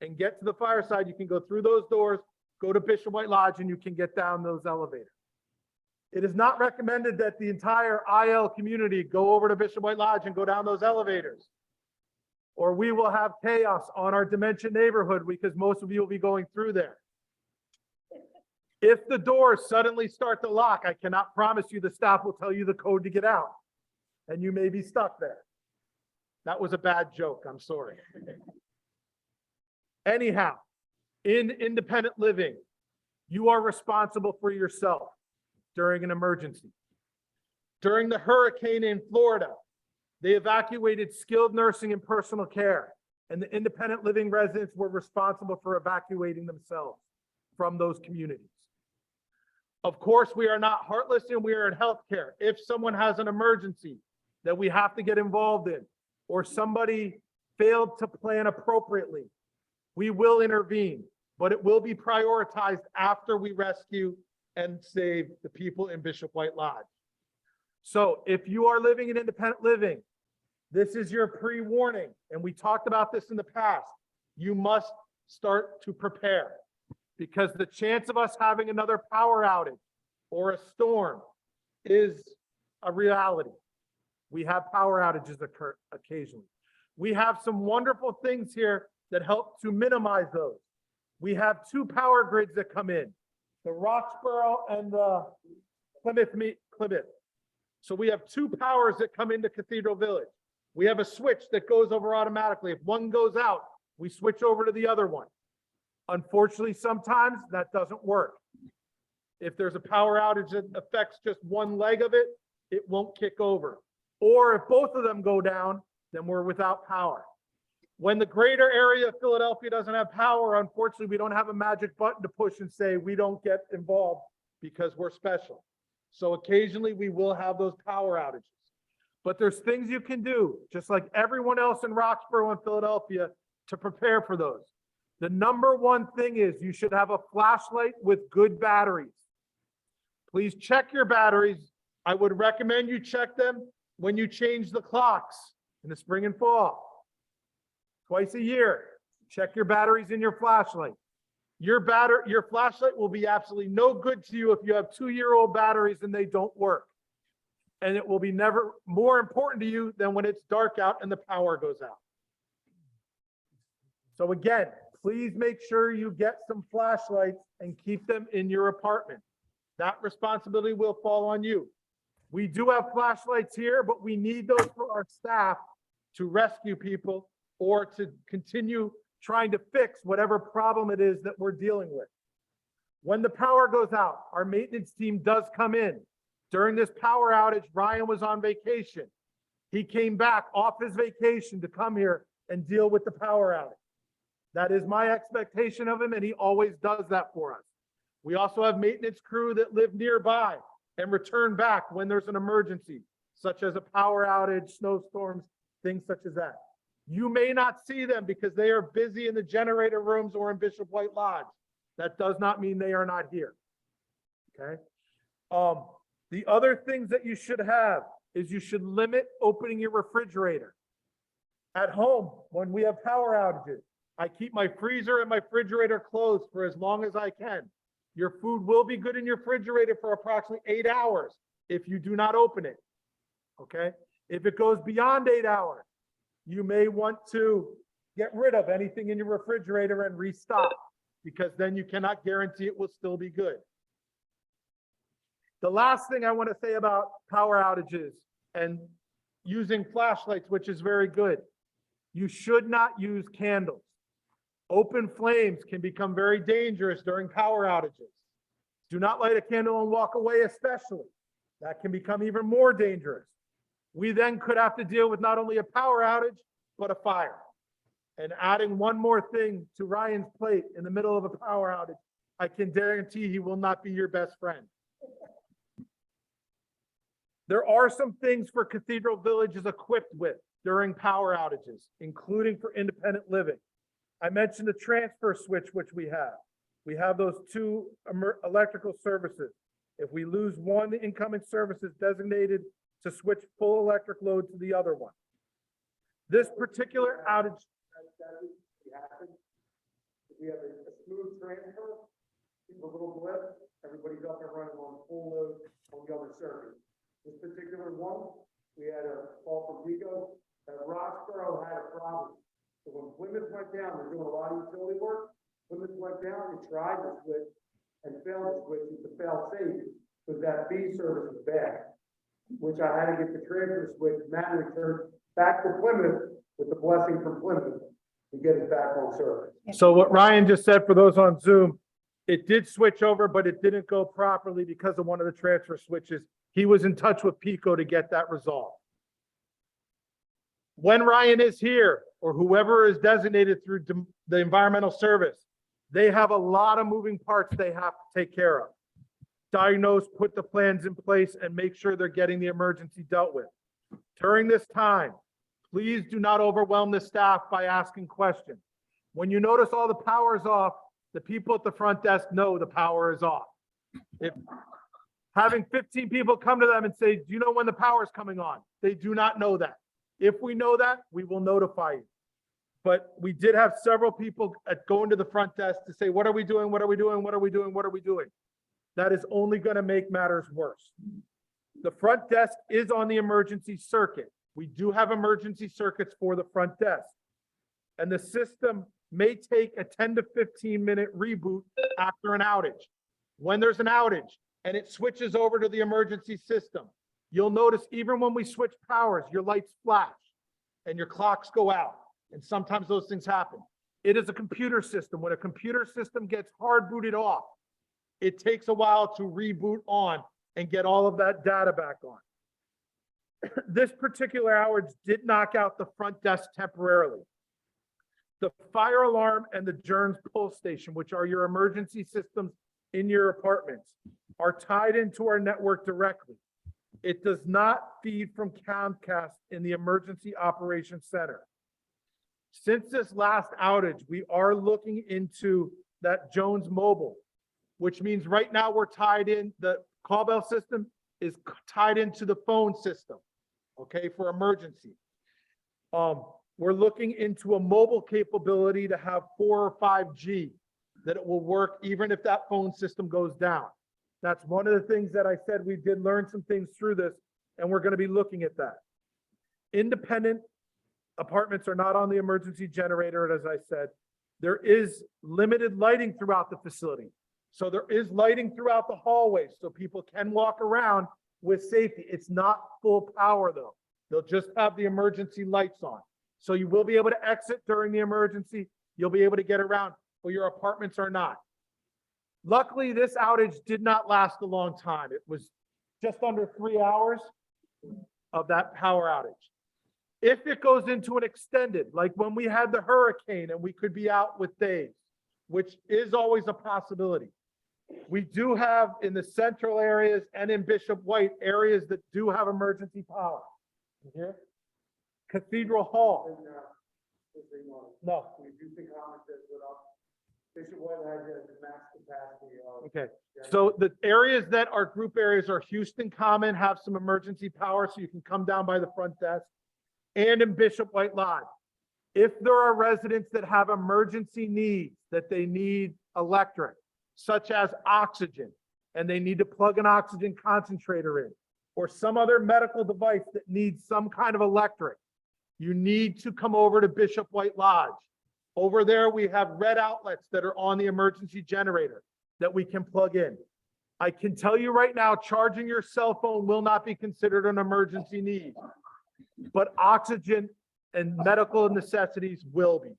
and get to the fireside, you can go through those doors, go to Bishop White Lodge, and you can get down those elevators. It is not recommended that the entire IL community go over to Bishop White Lodge and go down those elevators, or we will have chaos on our dementia neighborhood because most of you will be going through there. If the doors suddenly start to lock, I cannot promise you the staff will tell you the code to get out, and you may be stuck there. That was a bad joke, I'm sorry. Anyhow, in independent living, you are responsible for yourself during an emergency. During the hurricane in Florida, they evacuated skilled nursing and personal care, and the independent living residents were responsible for evacuating themselves from those communities. Of course, we are not heartless and we are in healthcare. If someone has an emergency that we have to get involved in, or somebody failed to plan appropriately, we will intervene, but it will be prioritized after we rescue and save the people in Bishop White Lodge. So if you are living in independent living, this is your pre-warning, and we talked about this in the past. You must start to prepare, because the chance of us having another power outage or a storm is a reality. We have power outages occur occasionally. We have some wonderful things here that help to minimize those. We have two power grids that come in, the Roxborough and the Plymouth. So we have two powers that come into Cathedral Village. We have a switch that goes over automatically. If one goes out, we switch over to the other one. Unfortunately, sometimes that doesn't work. If there's a power outage that affects just one leg of it, it won't kick over. Or if both of them go down, then we're without power. When the greater area of Philadelphia doesn't have power, unfortunately, we don't have a magic button to push and say we don't get involved because we're special. So occasionally we will have those power outages. But there's things you can do, just like everyone else in Roxborough and Philadelphia, to prepare for those. The number one thing is you should have a flashlight with good batteries. Please check your batteries. I would recommend you check them when you change the clocks in the spring and fall. Twice a year, check your batteries in your flashlight. Your flashlight will be absolutely no good to you if you have 2-year-old batteries and they don't work. And it will be never more important to you than when it's dark out and the power goes out. So again, please make sure you get some flashlights and keep them in your apartment. That responsibility will fall on you. We do have flashlights here, but we need those for our staff to rescue people or to continue trying to fix whatever problem it is that we're dealing with. When the power goes out, our maintenance team does come in. During this power outage, Ryan was on vacation. He came back off his vacation to come here and deal with the power outage. That is my expectation of him, and he always does that for us. We also have maintenance crew that live nearby and return back when there's an emergency, such as a power outage, snowstorms, things such as that. You may not see them because they are busy in the generator rooms or in Bishop White Lodge. That does not mean they are not here, okay? The other things that you should have is you should limit opening your refrigerator. At home, when we have power outages, I keep my freezer and my refrigerator closed for as long as I can. Your food will be good in your refrigerator for approximately 8 hours if you do not open it, okay? If it goes beyond 8 hours, you may want to get rid of anything in your refrigerator and restock, because then you cannot guarantee it will still be good. The last thing I want to say about power outages and using flashlights, which is very good, you should not use candles. Open flames can become very dangerous during power outages. Do not light a candle and walk away, especially. That can become even more dangerous. We then could have to deal with not only a power outage, but a fire. And adding one more thing to Ryan's plate in the middle of a power outage, I can guarantee he will not be your best friend. There are some things for Cathedral Village is equipped with during power outages, including for independent living. I mentioned the transfer switch, which we have. We have those two electrical services. If we lose one, the incoming service is designated to switch full electric load to the other one. This particular outage, we have a smooth transfer, a little blip, everybody's up and running on full load on the other circuit. This particular one, we had a call from Rico that Roxborough had a problem. So when Plymouth went down, they're doing a lot of utility work. Plymouth went down, it tried to switch and failed to switch to fail safe because that B service was bad, which I had to get the transfer switch manually turned back to Plymouth with the blessing from Plymouth to get it back on service. So what Ryan just said for those on Zoom, it did switch over, but it didn't go properly because of one of the transfer switches. He was in touch with Pico to get that resolved. When Ryan is here, or whoever is designated through the environmental service, they have a lot of moving parts they have to take care of. Diagnose, put the plans in place, and make sure they're getting the emergency dealt with. During this time, please do not overwhelm the staff by asking questions. When you notice all the power is off, the people at the front desk know the power is off. If having 15 people come to them and say, do you know when the power is coming on? They do not know that. If we know that, we will notify you. But we did have several people go into the front desk to say, what are we doing? What are we doing? What are we doing? What are we doing? That is only going to make matters worse. The front desk is on the emergency circuit. We do have emergency circuits for the front desk. And the system may take a 10 to 15 minute reboot after an outage. When there's an outage and it switches over to the emergency system, you'll notice even when we switch powers, your lights flash and your clocks go out. And sometimes those things happen. It is a computer system. When a computer system gets hard booted off, it takes a while to reboot on and get all of that data back on. This particular outage did knock out the front desk temporarily. The fire alarm and the Journs pull station, which are your emergency systems in your apartments, are tied into our network directly. It does not feed from Comcast in the emergency operations center. Since this last outage, we are looking into that Jones Mobile, which means right now we're tied in, the call bell system is tied into the phone system, okay, for emergency. We're looking into a mobile capability to have 4 or 5G, that it will work even if that phone system goes down. That's one of the things that I said we did learn some things through this, and we're going to be looking at that. Independent apartments are not on the emergency generator, as I said. There is limited lighting throughout the facility. So there is lighting throughout the hallways so people can walk around with safety. It's not full power though. They'll just have the emergency lights on. So you will be able to exit during the emergency. You'll be able to get around, but your apartments are not. Luckily, this outage did not last a long time. It was just under 3 hours of that power outage. If it goes into an extended, like when we had the hurricane and we could be out with days, which is always a possibility. We do have in the central areas and in Bishop White areas that do have emergency power. Here, Cathedral Hall. No. Bishop White has the max capacity of. Okay, so the areas that are group areas are Houston Common, have some emergency power, so you can come down by the front desk, and in Bishop White Lodge. If there are residents that have emergency needs, that they need electric, such as oxygen, and they need to plug an oxygen concentrator in, or some other medical device that needs some kind of electric, you need to come over to Bishop White Lodge. Over there, we have red outlets that are on the emergency generator that we can plug in. I can tell you right now, charging your cell phone will not be considered an emergency need, but oxygen and medical necessities will be.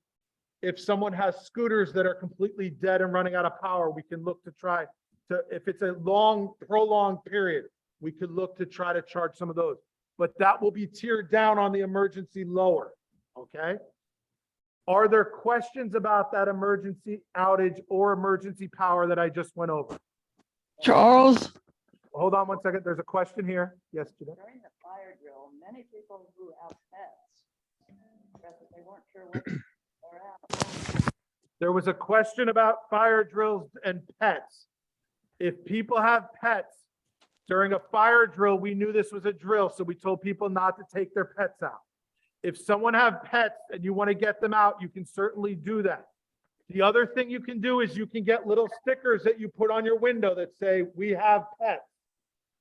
If someone has scooters that are completely dead and running out of power, we can look to try to, if it's a long, prolonged period, we could look to try to charge some of those. But that will be tiered down on the emergency lower, okay? Are there questions about that emergency outage or emergency power that I just went over? Charles? Hold on one second. There's a question here. Yes, Jeanette? During the fire drill, many people blew out pets, but they weren't sure what they were out. There was a question about fire drills and pets. If people have pets during a fire drill, we knew this was a drill, so we told people not to take their pets out. If someone have pets and you want to get them out, you can certainly do that. The other thing you can do is you can get little stickers that you put on your window that say, "We have pets."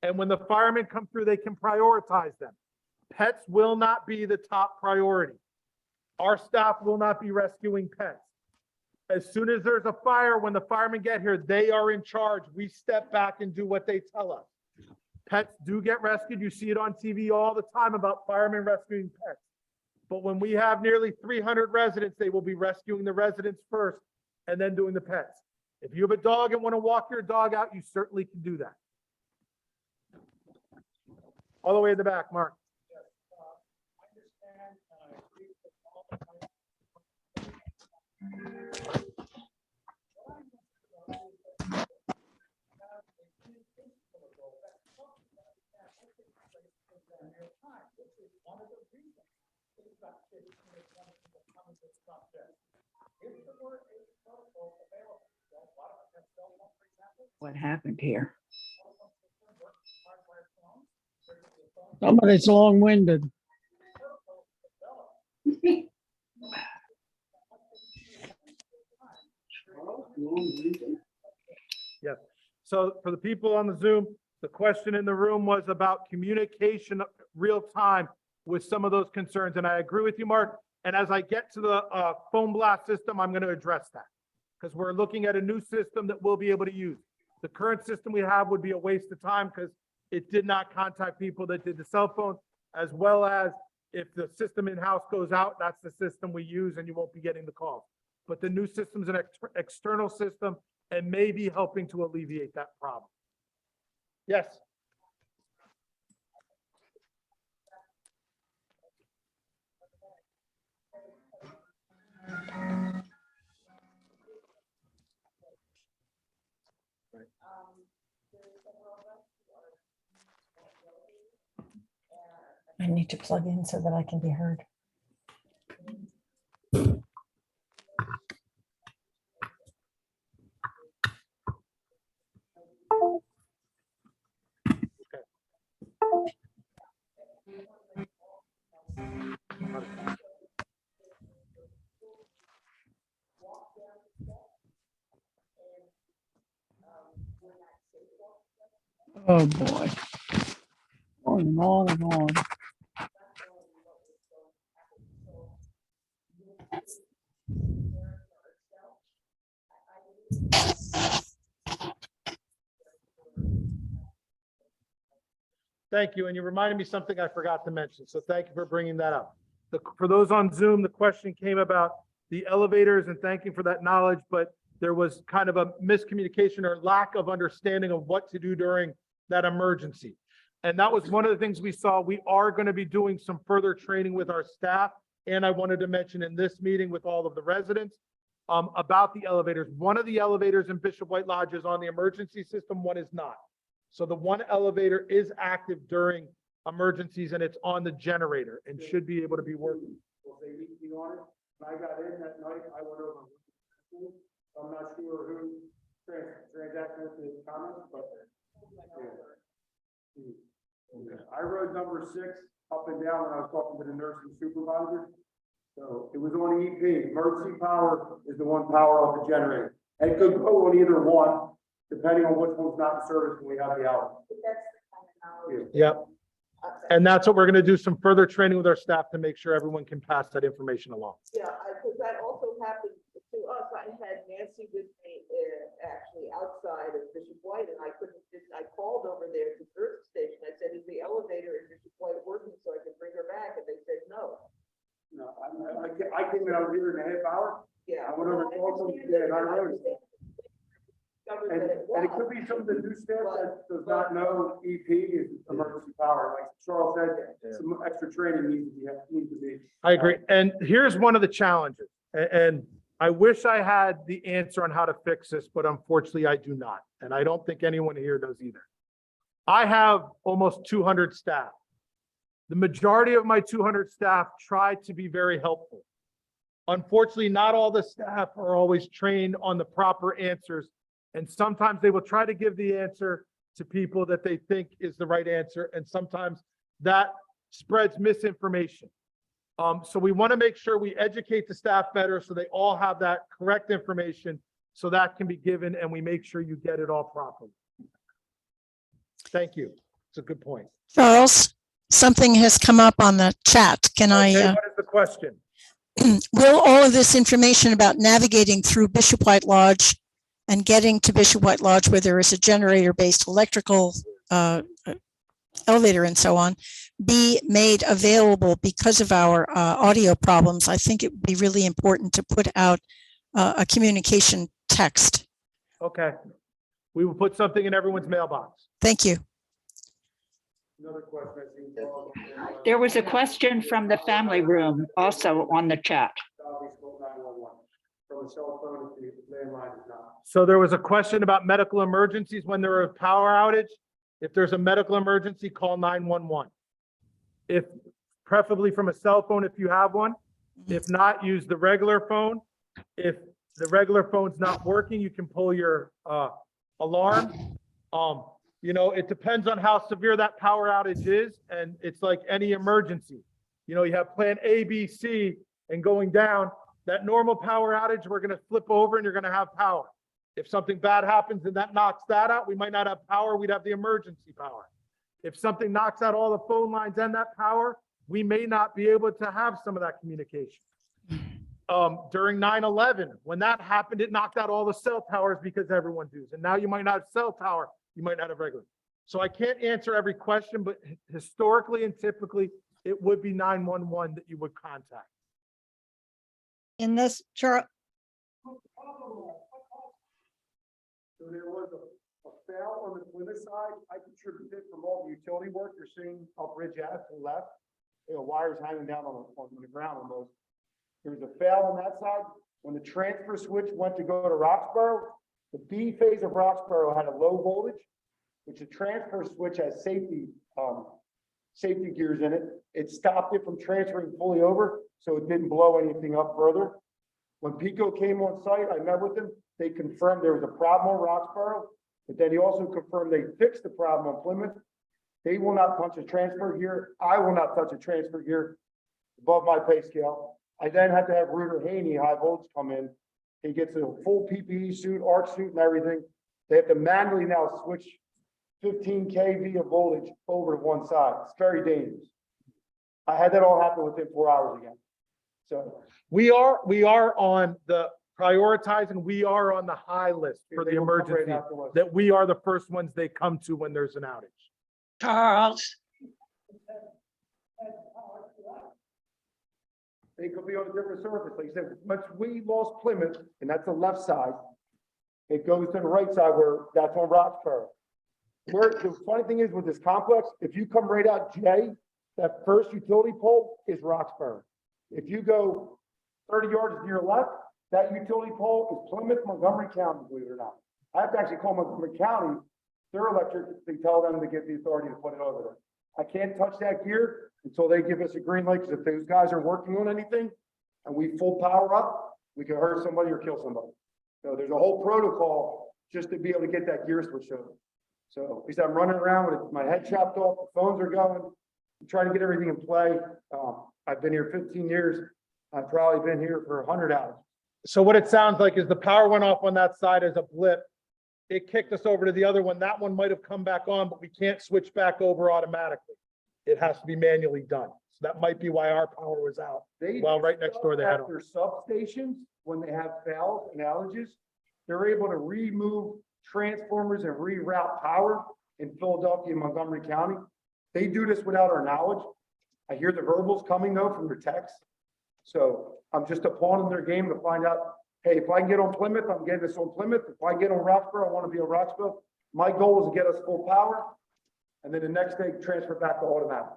And when the firemen come through, they can prioritize them. Pets will not be the top priority. Our staff will not be rescuing pets. As soon as there's a fire, when the firemen get here, they are in charge. We step back and do what they tell us. Pets do get rescued. You see it on TV all the time about firemen rescuing pets. But when we have nearly 300 residents, they will be rescuing the residents first and then doing the pets. If you have a dog and want to walk your dog out, you certainly can do that. All the way in the back, Mark. What happened here? Somebody's long-winded. Yes. So for the people on the Zoom, the question in the room was about communication real time with some of those concerns. And I agree with you, Mark. And as I get to the phone blast system, I'm going to address that because we're looking at a new system that we'll be able to use. The current system we have would be a waste of time because it did not contact people that did the cell phone, as well as if the system in-house goes out, that's the system we use and you won't be getting the calls. But the new system's an external system and may be helping to alleviate that problem. Yes. I need to plug in so that I can be heard. Oh, boy. On and on and on. Thank you. And you reminded me something I forgot to mention. So thank you for bringing that up. For those on Zoom, the question came about the elevators, and thank you for that knowledge, but there was kind of a miscommunication or lack of understanding of what to do during that emergency. And that was one of the things we saw. We are going to be doing some further training with our staff. And I wanted to mention in this meeting with all of the residents about the elevators. One of the elevators in Bishop White Lodge is on the emergency system, one is not. So the one elevator is active during emergencies and it's on the generator and should be able to be working. Well, they need to be on it. When I got in that night, I went over. I'm not sure who transacted the comments, but. Yeah. I rode number 6 up and down when I was talking to the nursing supervisor. So it was on EP. Emergency power is the one power off the generator. And it could go on either one, depending on which one's not in service when we have the outage. But that's the kind of knowledge. Yep. And that's what we're going to do, some further training with our staff to make sure everyone can pass that information along. Yeah, because that also happened to us. I had Nancy with me, actually outside of Bishop White, and I called over there to the earth station. I said, is the elevator in Bishop White working so I could bring her back? And they said, no. No, I came in over here in a half hour. Yeah. I went over and told them, yeah, and I rode. And it could be some of the new staff that does not know EP is emergency power. Like Charles said, some extra training needs to be. I agree. And here's one of the challenges. And I wish I had the answer on how to fix this, but unfortunately I do not. And I don't think anyone here does either. I have almost 200 staff. The majority of my 200 staff try to be very helpful. Unfortunately, not all the staff are always trained on the proper answers. And sometimes they will try to give the answer to people that they think is the right answer. And sometimes that spreads misinformation. So we want to make sure we educate the staff better so they all have that correct information, so that can be given and we make sure you get it all properly. Thank you. It's a good point. Charles, something has come up on the chat. Can Okay, I, what is the question? will all of this information about navigating through Bishop White Lodge and getting to Bishop White Lodge where there is a generator-based electrical elevator and so on, be made available because of our audio problems? I think it would be really important to put out a communication text. Okay. We will put something in everyone's mailbox. Thank you. Another question I think. There was a question from the family room also on the chat. From a cell phone if the landline is not. So there was a question about medical emergencies when there are a power outage. If there's a medical emergency, call 911. If preferably from a cell phone, if you have one. If not, use the regular phone. If the regular phone's not working, you can pull your alarm. You know, it depends on how severe that power outage is, and it's like any emergency. You know, you have plan A, B, C, and going down. That normal power outage, we're gonna flip over and you're gonna have power. If something bad happens and that knocks that out, we might not have power, we'd have the emergency power. If something knocks out all the phone lines and that power, we may not be able to have some of that communication. During 9/11, when that happened, it knocked out all the cell towers because everyone does. And now you might not have cell tower, you might not have regular. So I can't answer every question, but historically and typically, it would be 911 that you would contact. In this, Charles, So there was a fail on the Plymouth side. I contributed from all the utility work you're seeing up Ridge Ave to the left. You know, wires hanging down on the ground almost. There was a fail on that side. When the transfer switch went to go to Roxborough, the B phase of Roxborough had a low voltage, which the transfer switch has safety gears in it. It stopped it from transferring fully over, so it didn't blow anything up further. When Pico came on site, I met with them. They confirmed there was a problem on Roxborough, but then he also confirmed they fixed the problem on Plymouth. They will not touch a transfer gear. I will not touch a transfer gear above my pay scale. I then had to have Reuter Haney, high voltage, come in. He gets a full PPE suit, arc suit and everything. They have to manually now switch 15 kV of voltage over to one side. It's very dangerous. I had that all happen within 4 hours again. So We are on the prioritizing, we are on the high list for the they will come right emergency, out to us. that we are the first ones they come to when there's an outage. Charles, They could be on a different surface. Like you said, once we lost Plymouth, and that's the left side, it goes to the right side where that's on Roxborough. Where the funny thing is with this complex, if you come right out J, that first utility pole is Roxborough. If you go 30 yards to your left, that utility pole is Plymouth, Montgomery County, believe it or not. I have to actually call Montgomery County, their electric, they tell them to get the authority to put it over there. I can't touch that gear until they give us a green light, because if those guys are working on anything and we full power up, we can hurt somebody or kill somebody. So there's a whole protocol just to be able to get that gear switch over. So because I'm running around with my head chopped off, the phones are going, I'm trying to get everything in play. I've been here 15 years. I've probably been here for 100 hours. So what it sounds like is the power went off on that side as a blip. It kicked us over to the other one. That one might have come back on, but we can't switch back over automatically. It has to be manually done. So that might be why our power was out. Well, right next door they had At their substations, when they have fails and outages, they're able to remove transformers and reroute power in Philadelphia and Montgomery County. They do this without our knowledge. I hear the verbals coming though from their texts. So I'm just a pawn in their game to find out, hey, if I can get on Plymouth, I'm getting this on Plymouth. If I get on Roxborough, I want to be on Roxborough. My goal is to get us full power. And then the next day transfer back to automatic.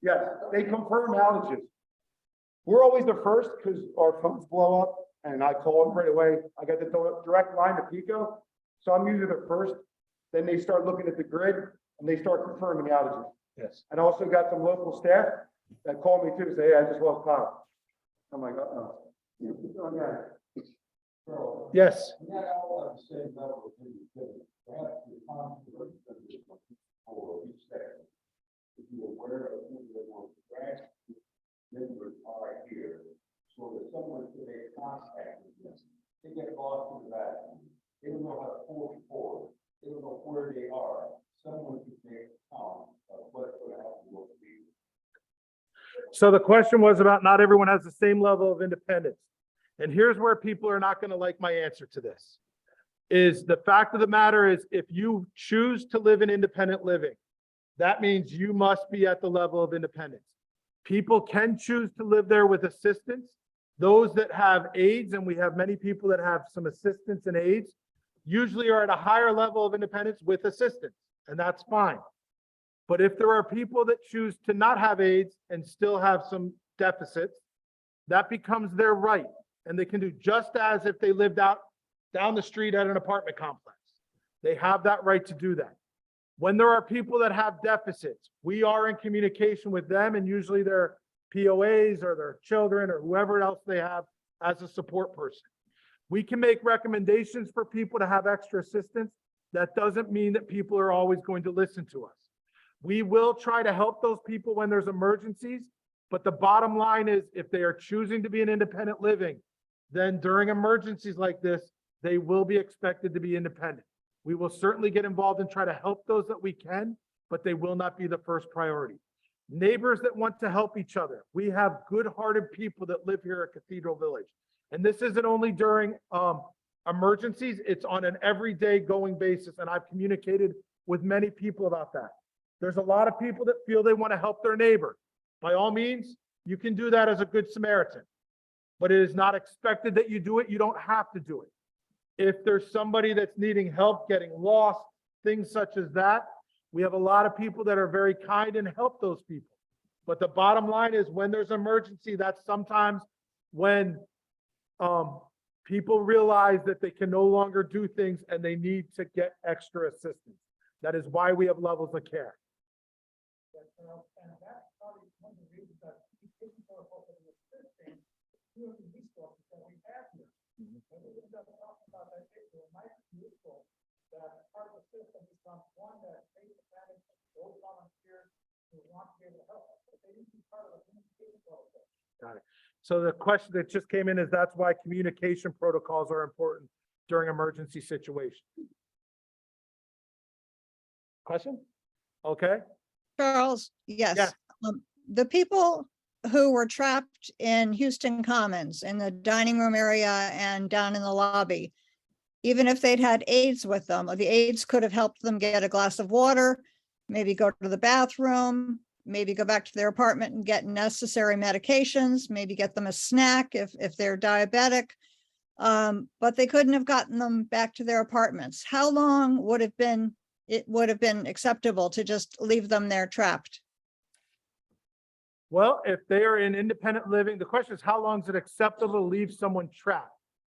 Yes, they confirm outages. We're always the first because our phones blow up and I call them right away. I got the direct line to Pico. So I'm usually the first. Then they start looking at the grid and they start confirming the outages. Yes. And also got some local staff that call me too to say, hey, I just lost power. I'm like, uh-oh. Yes. for each section. If you're aware of who they want to grant, members are here, so that someone can make contact with them. They get lost in the bathroom. They don't know how to pull forward. They don't know where they are. Someone can make count of what's going to happen with people. So the question was about not everyone has the same level of independence. And here's where people are not going to like my answer to this. Is the fact of the matter is, if you choose to live in independent living, that means you must be at the level of independence. People can choose to live there with assistance. Those that have aides, and we have many people that have some assistance and aides, usually are at a higher level of independence with assistance, and that's fine. But if there are people that choose to not have aides and still have some deficits, that becomes their right. And they can do just as if they lived out down the street at an apartment complex. They have that right to do that. When there are people that have deficits, we are in communication with them, and usually their POAs or their children or whoever else they have as a support person. We can make recommendations for people to have extra assistance. That doesn't mean that people are always going to listen to us. We will try to help those people when there's emergencies, but the bottom line is, if they are choosing to be in independent living, then during emergencies like this, they will be expected to be independent. We will certainly get involved and try to help those that we can, but they will not be the first priority. Neighbors that want to help each other. We have good-hearted people that live here at Cathedral Village. And this isn't only during emergencies, it's on an everyday going basis. And I've communicated with many people about that. There's a lot of people that feel they want to help their neighbor. By all means, you can do that as a good Samaritan, but it is not expected that you do it. You don't have to do it. If there's somebody that's needing help getting lost, things such as that, we have a lot of people that are very kind and help those people. But the bottom line is, when there's emergency, that's sometimes when people realize that they can no longer do things and they need to get extra assistance. That is why we have levels of care. And that's probably one of the reasons that communication protocols are assisting two of the resources that we have here. And we ended up talking about that issue. It might be useful that part of the system becomes one that takes advantage of those volunteers who want to be able to help us, but they need to be part of the communication protocol. Got it. So the question that just came in is, that's why communication protocols are important during emergency situations. Question? Okay. Charles, yes. Yes. The people who were trapped in Houston Commons in the dining room area and down in the lobby, even if they'd had aides with them, or the aides could have helped them get a glass of water, maybe go to the bathroom, maybe go back to their apartment and get necessary medications, maybe get them a snack if they're diabetic. But they couldn't have gotten them back to their apartments. How long would have been acceptable to just leave them there trapped? Well, if they are in independent living, the question is, how long is it acceptable to leave someone trapped?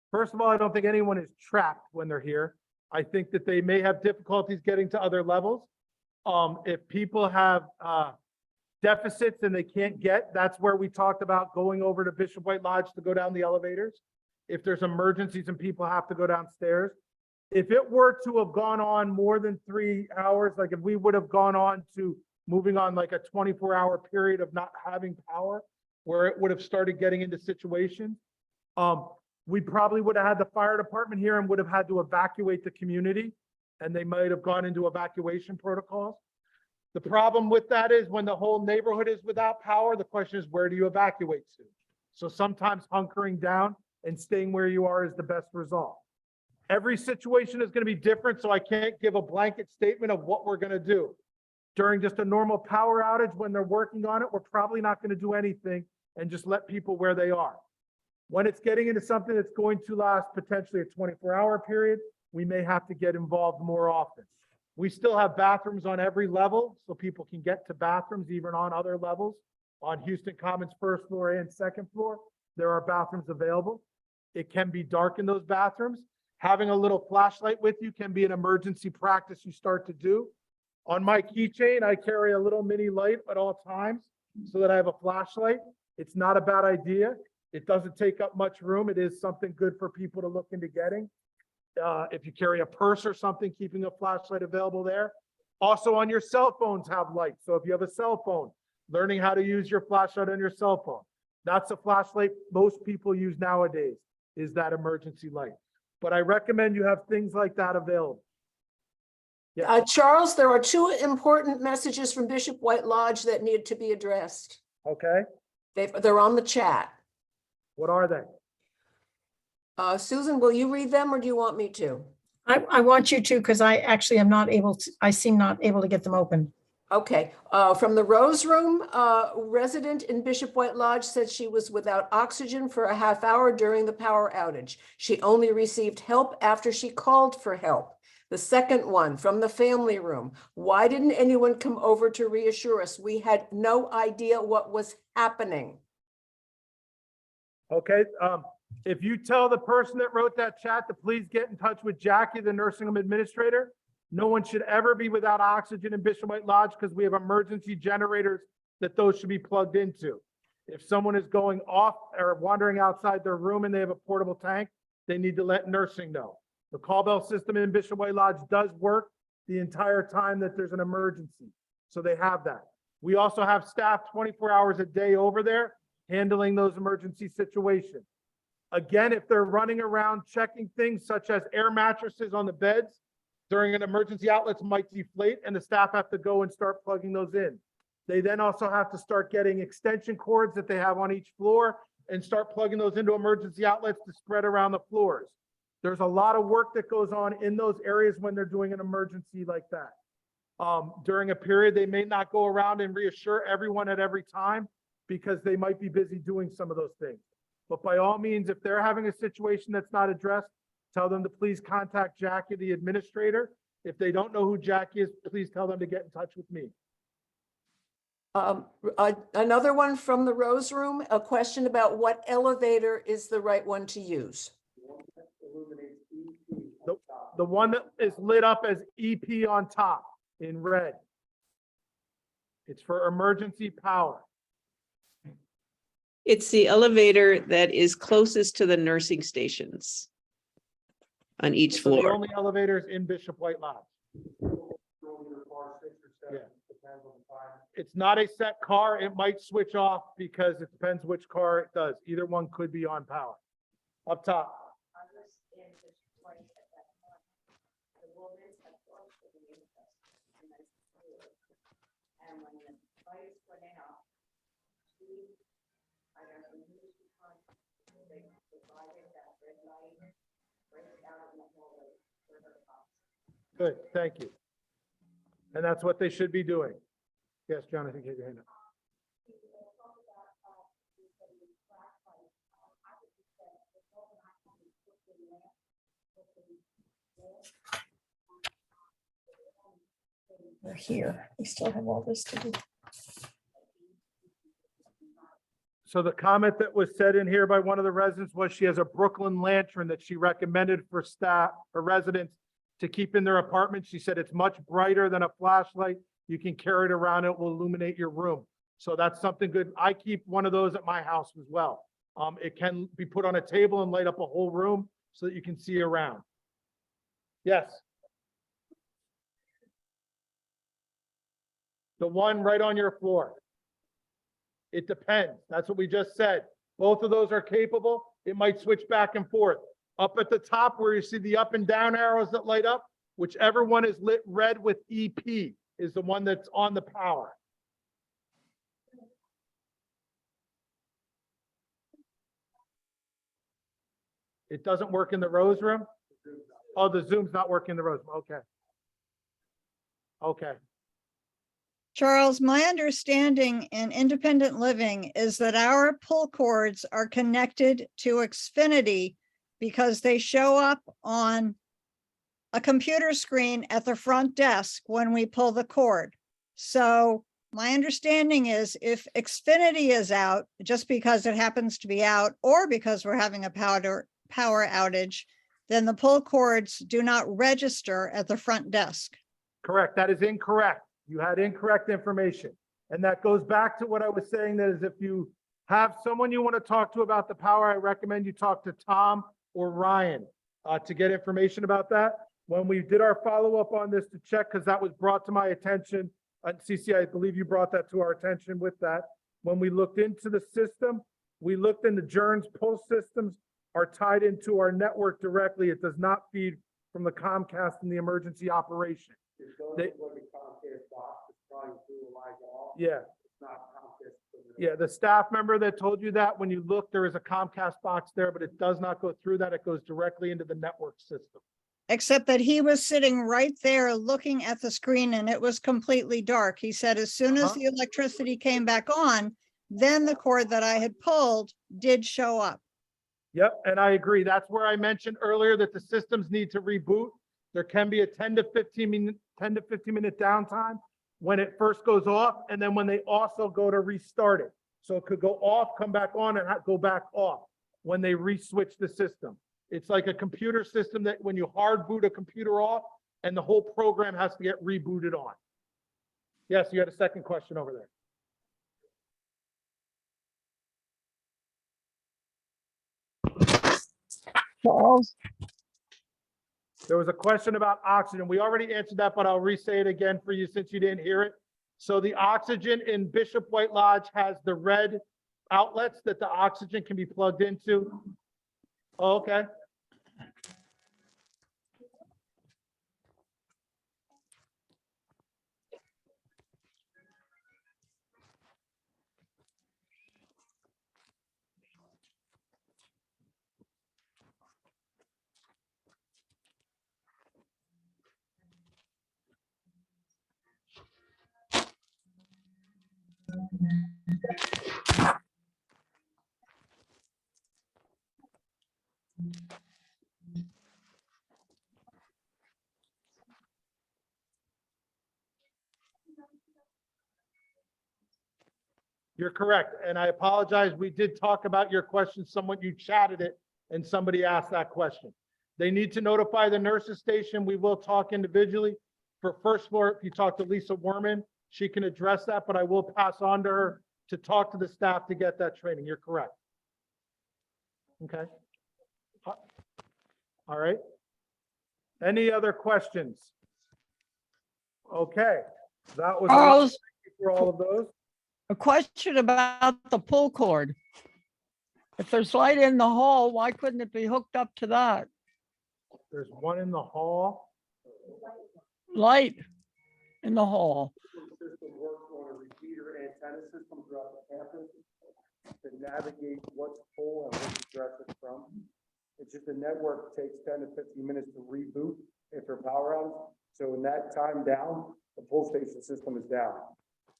First of all, I don't think anyone is trapped when they're here. I think that they may have difficulties getting to other levels. If people have deficits and they can't get, that's where we talked about going over to Bishop White Lodge to go down the elevators. If there's emergencies and people have to go downstairs. If it were to have gone on more than 3 hours, like if we would have gone on to moving on like a 24-hour period of not having power, where it would have started getting into situations, we probably would have had the fire department here and would have had to evacuate the community, and they might have gone into evacuation protocols. The problem with that is, when the whole neighborhood is without power, the question is, where do you evacuate to? So sometimes hunkering down and staying where you are is the best result. Every situation is going to be different, so I can't give a blanket statement of what we're going to do. During just a normal power outage, when they're working on it, we're probably not going to do anything and just let people where they are. When it's getting into something that's going to last potentially a 24-hour period, we may have to get involved more often. We still have bathrooms on every level, so people can get to bathrooms even on other levels. On Houston Commons first floor and second floor, there are bathrooms available. It can be dark in those bathrooms. Having a little flashlight with you can be an emergency practice you start to do. On my keychain, I carry a little mini light at all times so that I have a flashlight. It's not a bad idea. It doesn't take up much room. It is something good for people to look into getting. If you carry a purse or something, keeping a flashlight available there. Also on your cell phones have lights. So if you have a cell phone, learning how to use your flashlight on your cell phone. That's a flashlight most people use nowadays, is that emergency light. But I recommend you have things like that available. Yeah. Charles, there are two important messages from Bishop White Lodge that need to be addressed. Okay, They're on the chat. what are they? Susan, will you read them or do you want me to? I want you to, because I actually am not able to, I seem not able to get them open. Okay, from the Rose Room, resident in Bishop White Lodge said she was without oxygen for a half hour during the power outage. She only received help after she called for help. The second one from the family room, why didn't anyone come over to reassure us? We had no idea what was happening. Okay, if you tell the person that wrote that chat to please get in touch with Jackie, the nursing home administrator. No one should ever be without oxygen in Bishop White Lodge because we have emergency generators that those should be plugged into. If someone is going off or wandering outside their room and they have a portable tank, they need to let nursing know. The call bell system in Bishop White Lodge does work the entire time that there's an emergency. So they have that. We also have staff 24 hours a day over there handling those emergency situations. Again, if they're running around checking things such as air mattresses on the beds, during an emergency, outlets might deflate and the staff have to go and start plugging those in. They then also have to start getting extension cords that they have on each floor and start plugging those into emergency outlets to spread around the floors. There's a lot of work that goes on in those areas when they're doing an emergency like that. During a period, they may not go around and reassure everyone at every time because they might be busy doing some of those things. But by all means, if they're having a situation that's not addressed, tell them to please contact Jackie, the administrator. If they don't know who Jackie is, please tell them to get in touch with me. Another one from the Rose Room, a question about what elevator is the right one to use. The one that is lit up as EP on top in red. It's for emergency power. It's the elevator that is closest to the nursing stations on each So the floor. only elevators in Bishop White Lodge. Yeah. It's not a set car. It might switch off because it depends which car it does. Either one could be on power. Up top. And when the lights went out, I got the news because they provided that red light right out in the hallway for her house. Good, thank you. And that's what they should be doing. Yes, Jonathan, get your hand up. We're here. We still have all this to do. So the comment that was said in here by one of the residents was she has a Brooklyn lantern that she recommended for staff or residents to keep in their apartment. She said it's much brighter than a flashlight. You can carry it around. It will illuminate your room. So that's something good. I keep one of those at my house as well. It can be put on a table and light up a whole room so that you can see around. Yes. The one right on your floor. It depends. That's what we just said. Both of those are capable. It might switch back and forth. Up at the top where you see the up and down arrows that light up, whichever one is lit red with EP is the one that's on the power. It doesn't work in the Rose Room? Oh, the Zoom's not working in the Rose Room. Okay. Okay. Charles, my understanding in independent living is that our pull cords are connected to Xfinity because they show up on a computer screen at the front desk when we pull the cord. So my understanding is if Xfinity is out, just because it happens to be out or because we're having a power outage, then the pull cords do not register at the front desk. Correct. That is incorrect. You had incorrect information. And that goes back to what I was saying, that is if you have someone you want to talk to about the power, I recommend you talk to Tom or Ryan to get information about that. when we did our follow-up on this to check, because that was brought to my attention, CC, I believe you brought that to our attention with that. When we looked into the system, we looked into Jern's pulse systems are tied into our network directly. It does not feed from the Comcast in the emergency operation. It's going They- to look at Comcast box, it's trying to like off. Yeah, It's not Comcast. yeah, the staff member that told you that, when you look, there is a Comcast box there, but it does not go through that. It goes directly into the network system. Except that he was sitting right there looking at the screen and it was completely dark. He said as soon as Uh-huh. the electricity came back on, then the cord that I had pulled did show up. Yep, and I agree. That's where I mentioned earlier that the systems need to reboot. There can be a 10 to 15 minute downtime when it first goes off, and then when they also go to restart it. So it could go off, come back on, and go back off when they re-switch the system. It's like a computer system that when you hard boot a computer off, and the whole program has to get rebooted on. Yes, you had a second question over there. Charles, There was a question about oxygen. We already answered that, but I'll re-say it again for you since you didn't hear it. So the oxygen in Bishop White Lodge has the red outlets that the oxygen can be plugged into. Oh, okay. You're correct. And I apologize. We did talk about your question somewhat. You chatted it and somebody asked that question. They need to notify the nurses station. We will talk individually. For first floor, if you talk to Lisa Werman, she can address that, but I will pass on to her to talk to the staff to get that training. You're correct. Okay. All right. Any other questions? Okay. That was Charles, for all of those. a question about the pull cord. If there's light in the hall, why couldn't it be hooked up to that? There's one in the hall. Light in the hall. The system works on a repeater antenna system throughout the campus to navigate what's full and which address it's from. It's just the network takes 10 to 15 minutes to reboot if they're power outs. So in that time down, the pull station system is down.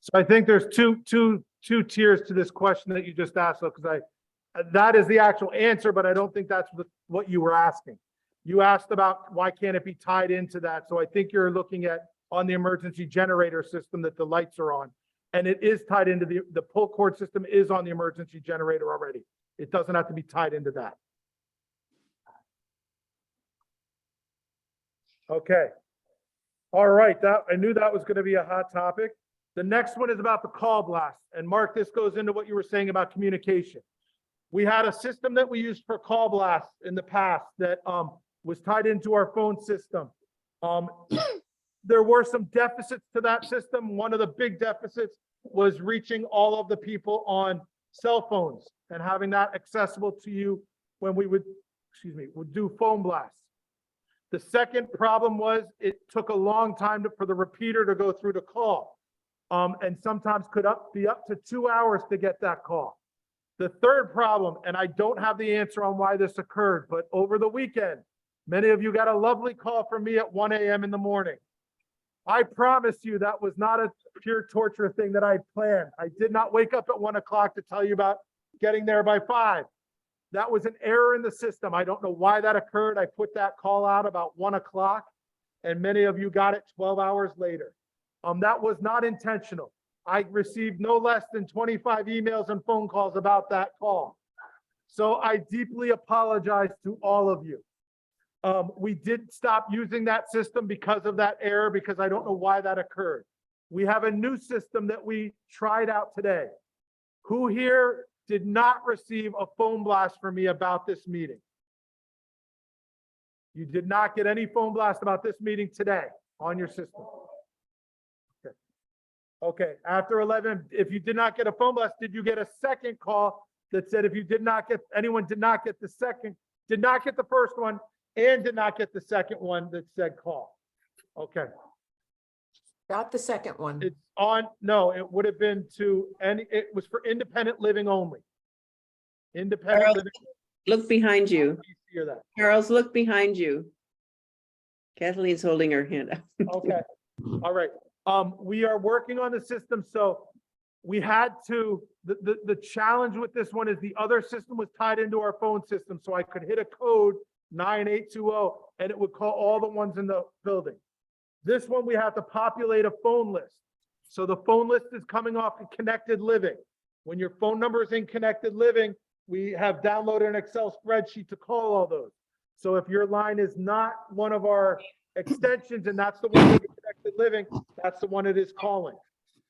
So I think there's two tiers to this question that you just asked, because that is the actual answer, but I don't think that's what you were asking. You asked about why can't it be tied into that? So I think you're looking at on the emergency generator system that the lights are on. And it is tied into the pull cord system is on the emergency generator already. It doesn't have to be tied into that. Okay. All right, I knew that was going to be a hot topic. The next one is about the call blast. And Mark, this goes into what you were saying about communication. We had a system that we used for call blasts in the past that was tied into our phone system. There were some deficits to that system. One of the big deficits was reaching all of the people on cell phones and having that accessible to you when we would do phone blasts. The second problem was it took a long time for the repeater to go through the call. And sometimes could be up to 2 hours to get that call. The third problem, and I don't have the answer on why this occurred, but over the weekend, many of you got a lovely call from me at 1 a.m. in the morning. I promise you that was not a pure torture thing that I planned. I did not wake up at 1 o'clock to tell you about getting there by 5. That was an error in the system. I don't know why that occurred. I put that call out about 1 o'clock and many of you got it 12 hours later. That was not intentional. I received no less than 25 emails and phone calls about that call. So I deeply apologize to all of you. We did stop using that system because of that error, because I don't know why that occurred. We have a new system that we tried out today. Who here did not receive a phone blast from me about this meeting? You did not get any phone blast about this meeting today on your system. Okay. Okay, after 11, if you did not get a phone blast, did you get a second call that said if you did not get, anyone did not get the second, did not get the first one and did not get the second one that said call? Okay, Got the second one. it's on, no, it would have been to any, it was for independent living only. Independent Charles, living. Look behind you. Please hear that. Charles, look behind you. Kathleen's holding her hand up. Okay, all right. We are working on the system, so we had to, the challenge with this one is the other system was tied into our phone system, so I could hit a code 9820 and it would call all the ones in the building. This one, we have to populate a phone list. So the phone list is coming off of Connected Living. When your phone number is in Connected Living, we have downloaded an Excel spreadsheet to call all those. So if your line is not one of our extensions and that's the one with Connected Living, that's the one it is calling.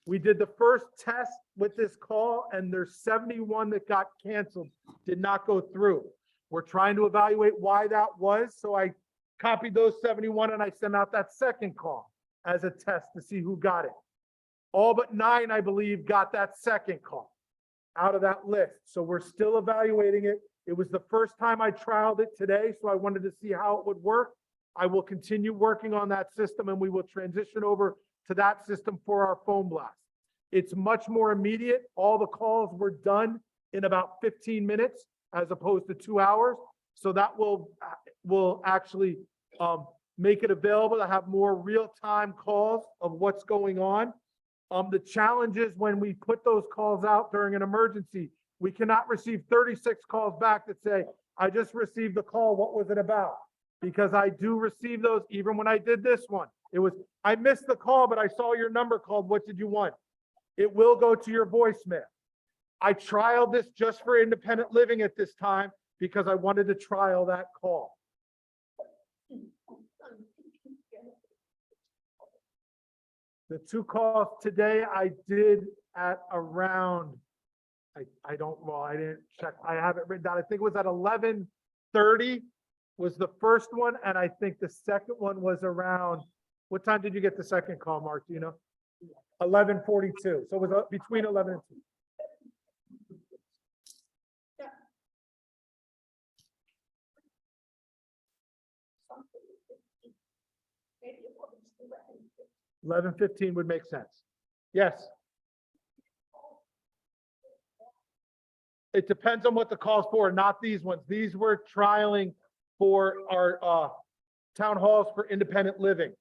We did the first test with this call and there's 71 that got canceled, did not go through. We're trying to evaluate why that was. So I copied those 71 and I sent out that second call as a test to see who got it. All but 9, I believe, got that second call out of that list. So we're still evaluating it. It was the first time I trialed it today, so I wanted to see how it would work. I will continue working on that system and we will transition over to that system for our phone blast. It's much more immediate. All the calls were done in about 15 minutes as opposed to 2 hours. So that will actually make it available to have more real-time calls of what's going on. The challenge is when we put those calls out during an emergency, we cannot receive 36 calls back that say, I just received the call, what was it about? Because I do receive those even when I did this one. It was, I missed the call, but I saw your number called, what did you want? It will go to your voicemail. I trialed this just for independent living at this time because I wanted to trial that call. The 2 calls today I did at around, I don't, well, I didn't check. I have it written down. I think it was at 11:30 was the first one. And I think the second one was around, what time did you get the second call, Mark? Do you know? 11:42. So it was between 11 and 2. Yeah. 11:15 would make sense. Yes. It depends on what the call's for, not these ones. These were trialing for our town halls for independent living.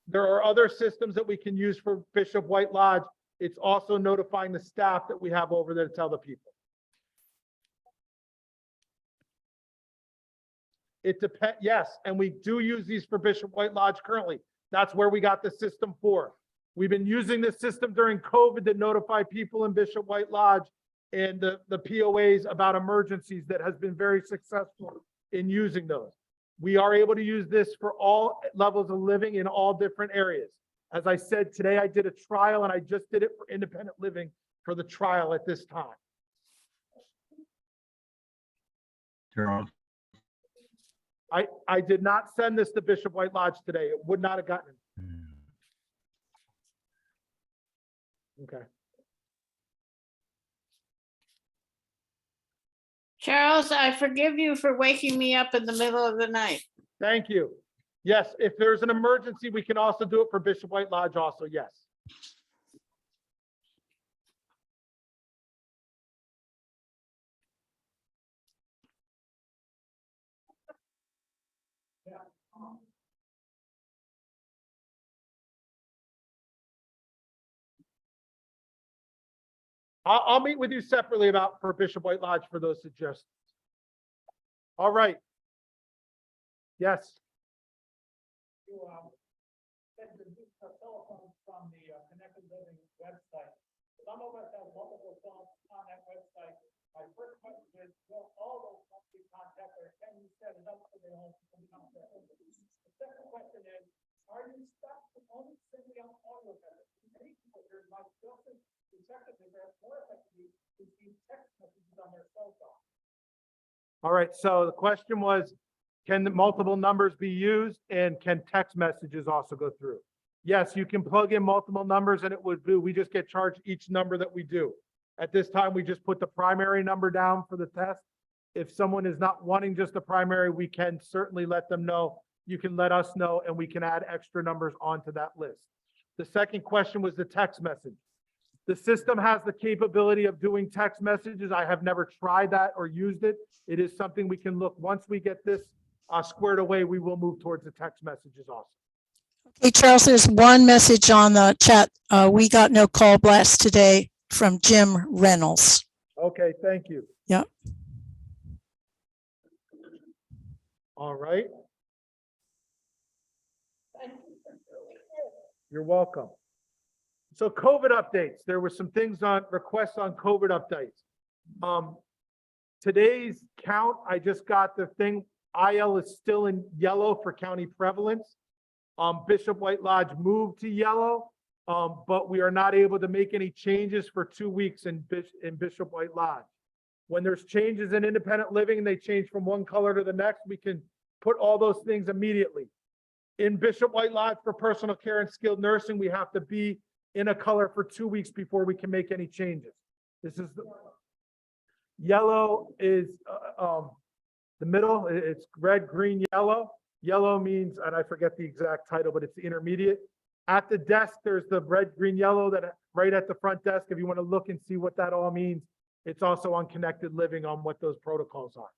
There are other systems that we can use for Bishop White Lodge. It's also notifying the staff that we have over there to tell the people. It depends, yes, and we do use these for Bishop White Lodge currently. That's where we got the system for. We've been using this system during COVID to notify people in Bishop White Lodge and the POAs about emergencies that has been very successful in using those. We are able to use this for all levels of living in all different areas. As I said, today I did a trial and I just did it for independent living for the trial at this time. Charles. I did not send this to Bishop White Lodge today. It would not have gotten it. Okay. Charles, I forgive you for waking me up in the middle of the night. Thank you. Yes, if there's an emergency, we can also do it for Bishop White Lodge also, yes. I'll meet with you separately about for Bishop White Lodge for those suggestions. All right. Yes. You said the telephone from the Connected Living website. Some of us have multiple phones on that website. My first question is, will all those phones be contacted, or can you set it up so they all can be contacted? The second question is, are you stuck with only sending out audio messages? Many people here might still think effectively, they're more effectively receive text messages on their cell phone. All right. So the question was, Can the multiple numbers be used, and can text messages also go through? Yes, you can plug in multiple numbers and it would do. We just get charged each number that we do. At this time, we just put the primary number down for the test. If someone is not wanting just the primary, we can certainly let them know. You can let us know and we can add extra numbers onto that list. The second question was the text message. The system has the capability of doing text messages. I have never tried that or used it. It is something we can look, once we get this squared away, we will move towards the text messages also. Hey, Charles, there's one message on the chat. We got no call blast today from Jim Reynolds. Okay, thank you. Yep. All right. You're welcome. So COVID updates, there were some things on requests on COVID updates. Today's count, I just got the thing, IL is still in yellow for county prevalence. Bishop White Lodge moved to yellow, but we are not able to make any changes for 2 weeks in Bishop White Lodge. When there's changes in independent living and they change from one color to the next, we can put all those things immediately. In Bishop White Lodge for personal care and skilled nursing, we have to be in a color for 2 weeks before we can make any changes. This is the yellow is the middle. It's red, green, yellow. Yellow means, and I forget the exact title, but it's the intermediate. At the desk, there's the red, green, yellow that right at the front desk. If you want to look and see what that all means, it's also on Connected Living on what those protocols are.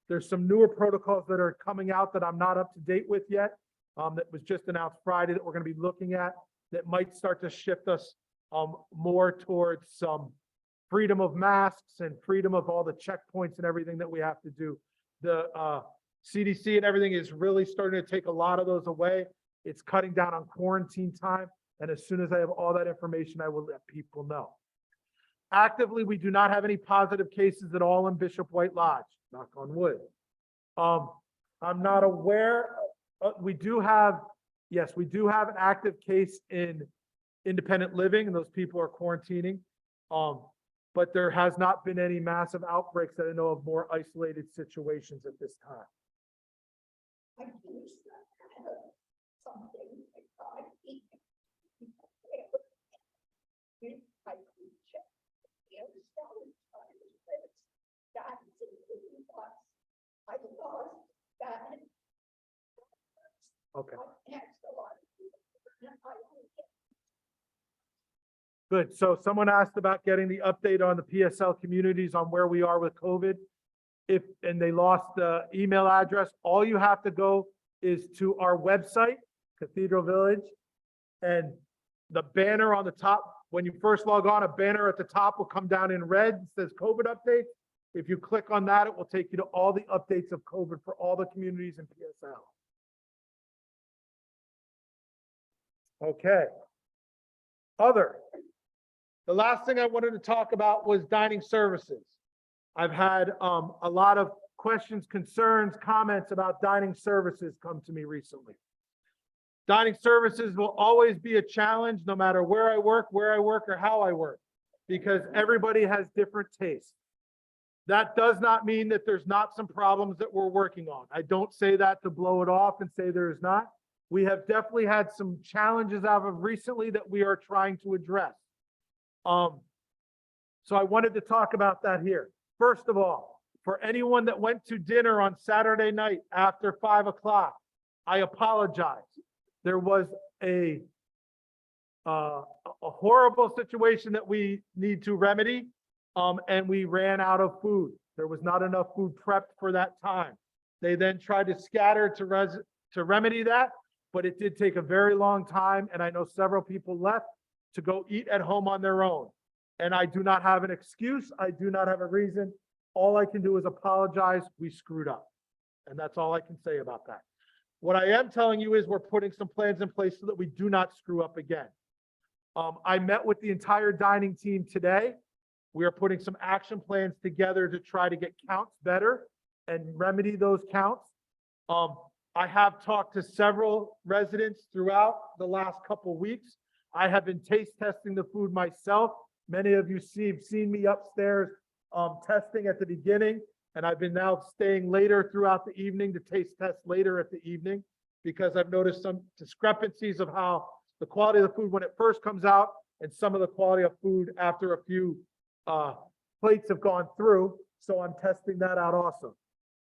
There's some newer protocols that are coming out that I'm not up to date with yet. That was just announced Friday that we're going to be looking at that might start to shift us more towards some freedom of masks and freedom of all the checkpoints and everything that we have to do. The CDC and everything is really starting to take a lot of those away. It's cutting down on quarantine time. And as soon as I have all that information, I will let people know. Actively, we do not have any positive cases at all in Bishop White Lodge, knock on wood. I'm not aware, we do have an active case in independent living, and those people are quarantining. But there has not been any massive outbreaks that I know of, more isolated situations at this time. Okay. Good. So someone asked about getting the update on the PSL communities on where we are with COVID. And they lost the email address, all you have to go is to our website, Cathedral Village, and the banner on the top, when you first log on, a banner at the top will come down in red, it says COVID updates. If you click on that, it will take you to all the updates of COVID for all the communities in PSL. Okay. The last thing I wanted to talk about was dining services. I've had a lot of questions, concerns, comments about dining services come to me recently. Dining services will always be a challenge no matter where I work, or how I work, because everybody has different tastes. That does not mean that there's not some problems that we're working on. I don't say that to blow it off and say there is not. We have definitely had some challenges out of recently that we are trying to address. So I wanted to talk about that here. First of all, for anyone that went to dinner on Saturday night after 5 o'clock, I apologize. There was a horrible situation that we need to remedy, and we ran out of food. There was not enough food prepped for that time. They then tried to scatter to remedy that, but it did take a very long time, and I know several people left to go eat at home on their own. And I do not have an excuse. I do not have a reason. All I can do is apologize. We screwed up. And that's all I can say about that. What I am telling you is we're putting some plans in place so that we do not screw up again. I met with the entire dining team today. We are putting some action plans together to try to get counts better and remedy those counts. I have talked to several residents throughout the last couple weeks. I have been taste testing the food myself. Many of you have seen me upstairs testing at the beginning. And I've been now staying later throughout the evening to taste test later at the evening because I've noticed some discrepancies of how the quality of the food when it first comes out and some of the quality of food after a few plates have gone through. So I'm testing that out also.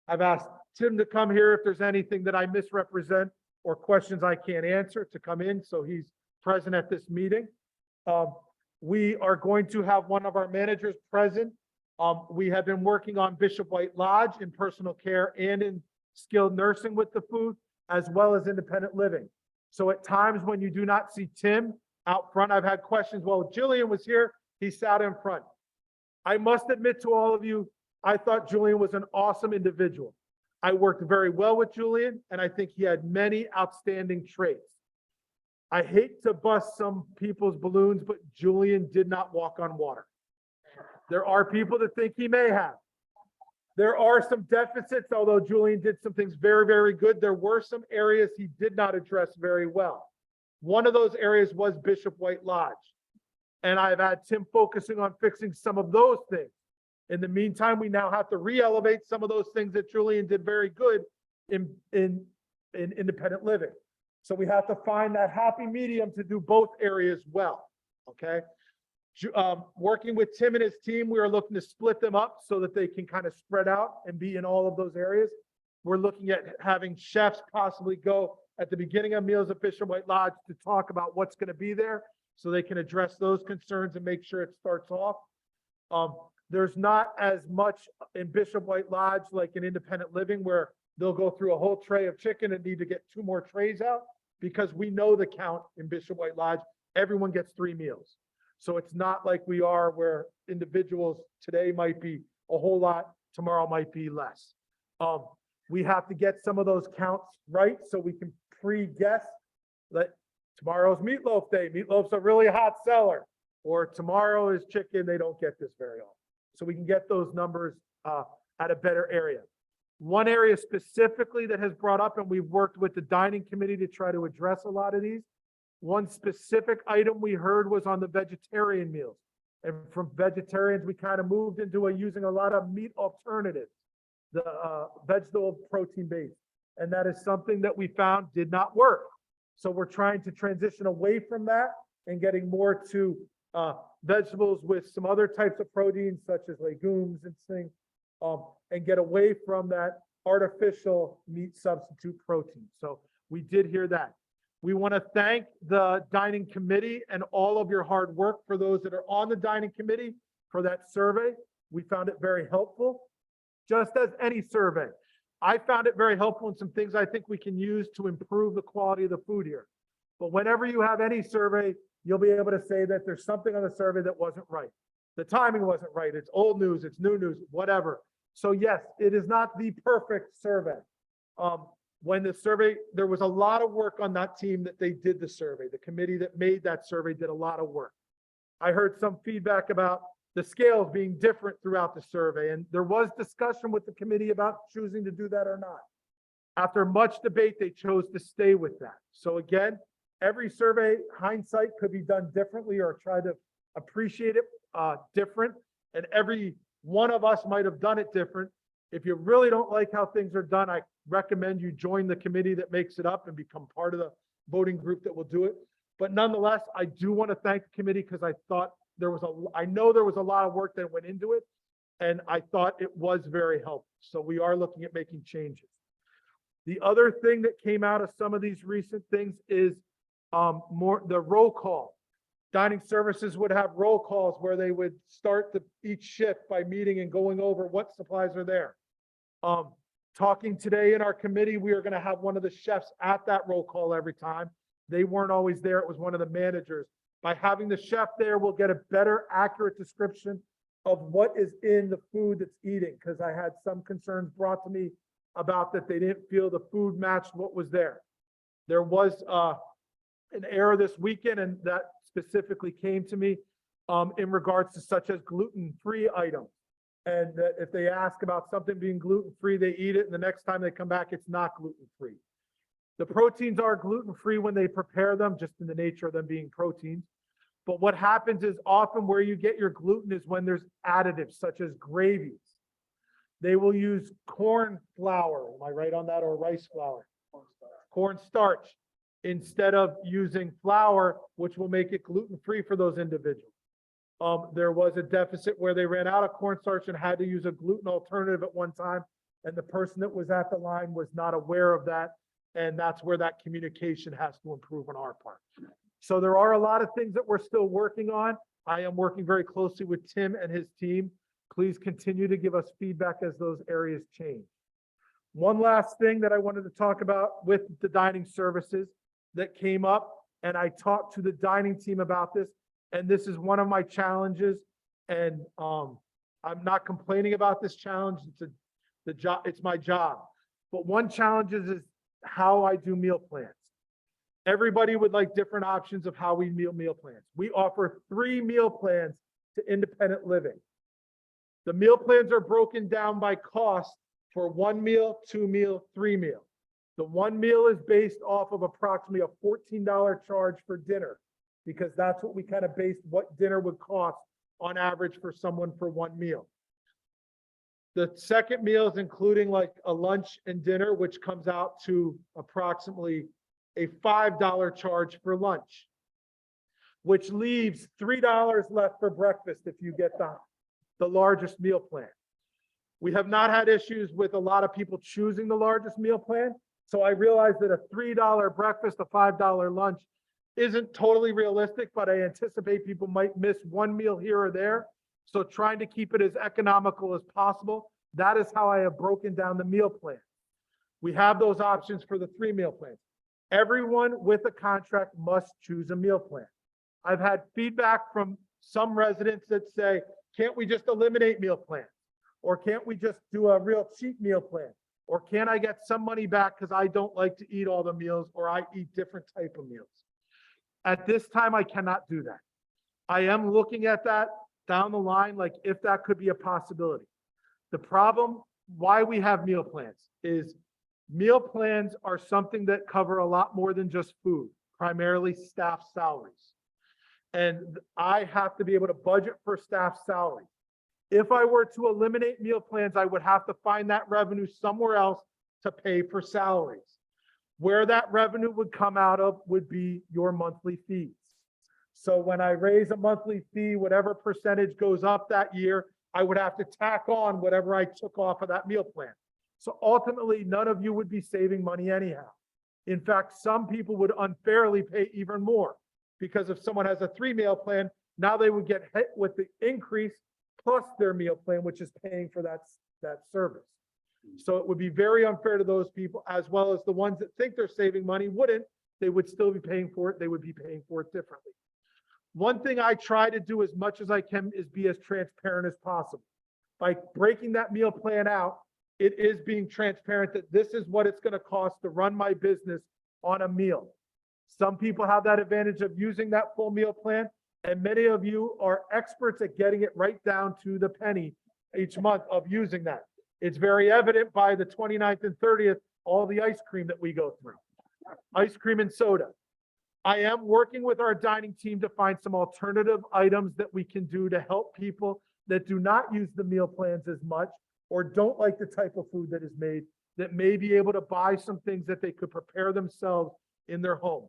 I've asked Tim to come here if there's anything that I misrepresent or questions I can't answer to come in. So he's present at this meeting. We are going to have one of our managers present. We have been working on Bishop White Lodge in personal care and in skilled nursing with the food, as well as independent living. So at times when you do not see Tim out front, I've had questions, well, Jillian was here, he sat in front. I must admit to all of you, I thought Julian was an awesome individual. I worked very well with Julian, and I think he had many outstanding traits. I hate to bust some people's balloons, but Julian did not walk on water. There are people that think he may have. There are some deficits, although Julian did some things very, very good. There were some areas he did not address very well. One of those areas was Bishop White Lodge. And I've had Tim focusing on fixing some of those things. In the meantime, we now have to re-elevate some of those things that Julian did very good in independent living. So we have to find that happy medium to do both areas well, okay? Working with Tim and his team, we are looking to split them up so that they can kind of spread out and be in all of those areas. We're looking at having chefs possibly go at the beginning of meals at Bishop White Lodge to talk about what's going to be there so they can address those concerns and make sure it starts off. There's not as much in Bishop White Lodge like in independent living where they'll go through a whole tray of chicken and need to get 2 more trays out because we know the count in Bishop White Lodge. Everyone gets 3 meals. So it's not like we are where individuals today might be a whole lot, tomorrow might be less. We have to get some of those counts right so we can pre-guess that tomorrow's meatloaf day. Meatloaf's a really hot seller. Or tomorrow is chicken. They don't get this very often. So we can get those numbers at a better area. One area specifically that has brought up, and we've worked with the dining committee to try to address a lot of these. One specific item we heard was on the vegetarian meals. And from vegetarians, we kind of moved into using a lot of meat alternatives, the vegetable protein based. And that is something that we found did not work. So we're trying to transition away from that and getting more to vegetables with some other types of proteins, such as legumes and things, and get away from that artificial meat substitute protein. So we did hear that. We want to thank the dining committee and all of your hard work for those that are on the dining committee for that survey. We found it very helpful, just as any survey. I found it very helpful in some things I think we can use to improve the quality of the food here. But whenever you have any survey, you'll be able to say that there's something on the survey that wasn't right. The timing wasn't right. It's old news, it's new news, whatever. So yes, it is not the perfect survey. When the survey, there was a lot of work on that team that they did the survey. The committee that made that survey did a lot of work. I heard some feedback about the scales being different throughout the survey, and there was discussion with the committee about choosing to do that or not. After much debate, they chose to stay with that. So again, every survey, hindsight, could be done differently or try to appreciate it different, and every one of us might have done it different. If you really don't like how things are done, I recommend you join the committee that makes it up and become part of the voting group that will do it. But nonetheless, I do want to thank the committee because I thought I know there was a lot of work that went into it, and I thought it was very helpful. So we are looking at making changes. The other thing that came out of some of these recent things is more the roll call. Dining services would have roll calls where they would start each shift by meeting and going over what supplies are there. Talking today in our committee, we are going to have one of the chefs at that roll call every time. They weren't always there. It was one of the managers. By having the chef there, we'll get a better, accurate description of what is in the food that's eating, because I had some concerns brought to me about that they didn't feel the food matched what was there. There was an error this weekend, and that specifically came to me in regards to such as gluten-free items. And that if they ask about something being gluten-free, they eat it, and the next time they come back, it's not gluten-free. The proteins are gluten-free when they prepare them, just in the nature of them being proteins. But what happens is often where you get your gluten is when there's additives, such as gravies. They will use corn flour, am I right on that, or rice flour? Corn starch, instead of using flour, which will make it gluten-free for those individuals. There was a deficit where they ran out of cornstarch and had to use a gluten alternative at one time. And the person that was at the line was not aware of that. And that's where that communication has to improve on our part. So there are a lot of things that we're still working on. I am working very closely with Tim and his team. Please continue to give us feedback as those areas change. One last thing that I wanted to talk about with the dining services that came up, and I talked to the dining team about this, and this is one of my challenges, and I'm not complaining about this challenge. It's my job. But one challenge is how I do meal plans. Everybody would like different options of how we meal plans. We offer 3 meal plans to independent living. The meal plans are broken down by cost for 1 meal, 2 meal, 3 meal. The 1 meal is based off of approximately a $14 charge for dinner, because that's what we kind of based what dinner would cost on average for someone for 1 meal. The second meal is including like a lunch and dinner, which comes out to approximately a $5 charge for lunch, which leaves $3 left for breakfast if you get the largest meal plan. We have not had issues with a lot of people choosing the largest meal plan. So I realized that a $3 breakfast, a $5 lunch isn't totally realistic, but I anticipate people might miss 1 meal here or there. So trying to keep it as economical as possible, that is how I have broken down the meal plan. We have those options for the 3 meal plans. Everyone with a contract must choose a meal plan. I've had feedback from some residents that say, can't we just eliminate meal plans? Or can't we just do a real cheap meal plan? Or can I get some money back because I don't like to eat all the meals, or I eat different type of meals? At this time, I cannot do that. I am looking at that down the line, like if that could be a possibility. The problem, why we have meal plans, is meal plans are something that cover a lot more than just food, primarily staff salaries. And I have to be able to budget for staff salary. If I were to eliminate meal plans, I would have to find that revenue somewhere else to pay for salaries. Where that revenue would come out of would be your monthly fees. So when I raise a monthly fee, whatever percentage goes up that year, I would have to tack on whatever I took off of that meal plan. So ultimately, none of you would be saving money anyhow. In fact, some people would unfairly pay even more, because if someone has a 3 meal plan, now they would get hit with the increase plus their meal plan, which is paying for that service. So it would be very unfair to those people, as well as the ones that think they're saving money wouldn't. They would still be paying for it. They would be paying for it differently. One thing I try to do as much as I can is be as transparent as possible. By breaking that meal plan out, it is being transparent that this is what it's going to cost to run my business on a meal. Some people have that advantage of using that full meal plan, and many of you are experts at getting it right down to the penny each month of using that. It's very evident by the 29th and 30th, all the ice cream that we go through. Ice cream and soda. I am working with our dining team to find some alternative items that we can do to help people that do not use the meal plans as much, or don't like the type of food that is made, that may be able to buy some things that they could prepare themselves in their home.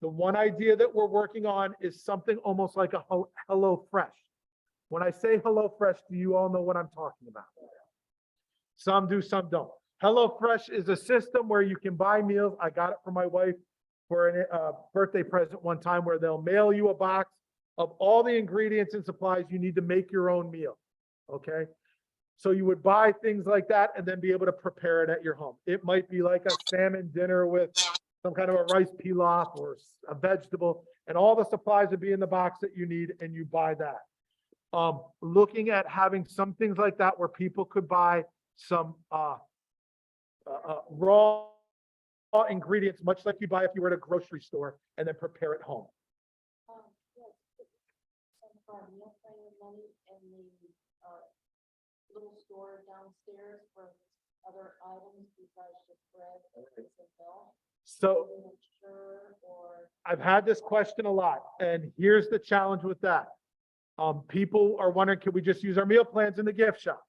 The one idea that we're working on is something almost like a Hello Fresh. When I say Hello Fresh, do you all know what I'm talking about? Some do, some don't. Hello Fresh is a system where you can buy meals. I got it for my wife for a birthday present one time, where they'll mail you a box of all the ingredients and supplies you need to make your own meal. Okay. So you would buy things like that and then be able to prepare it at your home. It might be like a salmon dinner with some kind of a rice pilaf or a vegetable, and all the supplies would be in the box that you need, and you buy that. Looking at having some things like that where people could buy some raw ingredients, much like you buy if you were at a grocery store, and then prepare at home. Yes, some of our meal plan money in the little store downstairs for other items besides just bread and milk. So I've had this question a lot, and here's the challenge with that. People are wondering, can we just use our meal plans in the gift shop?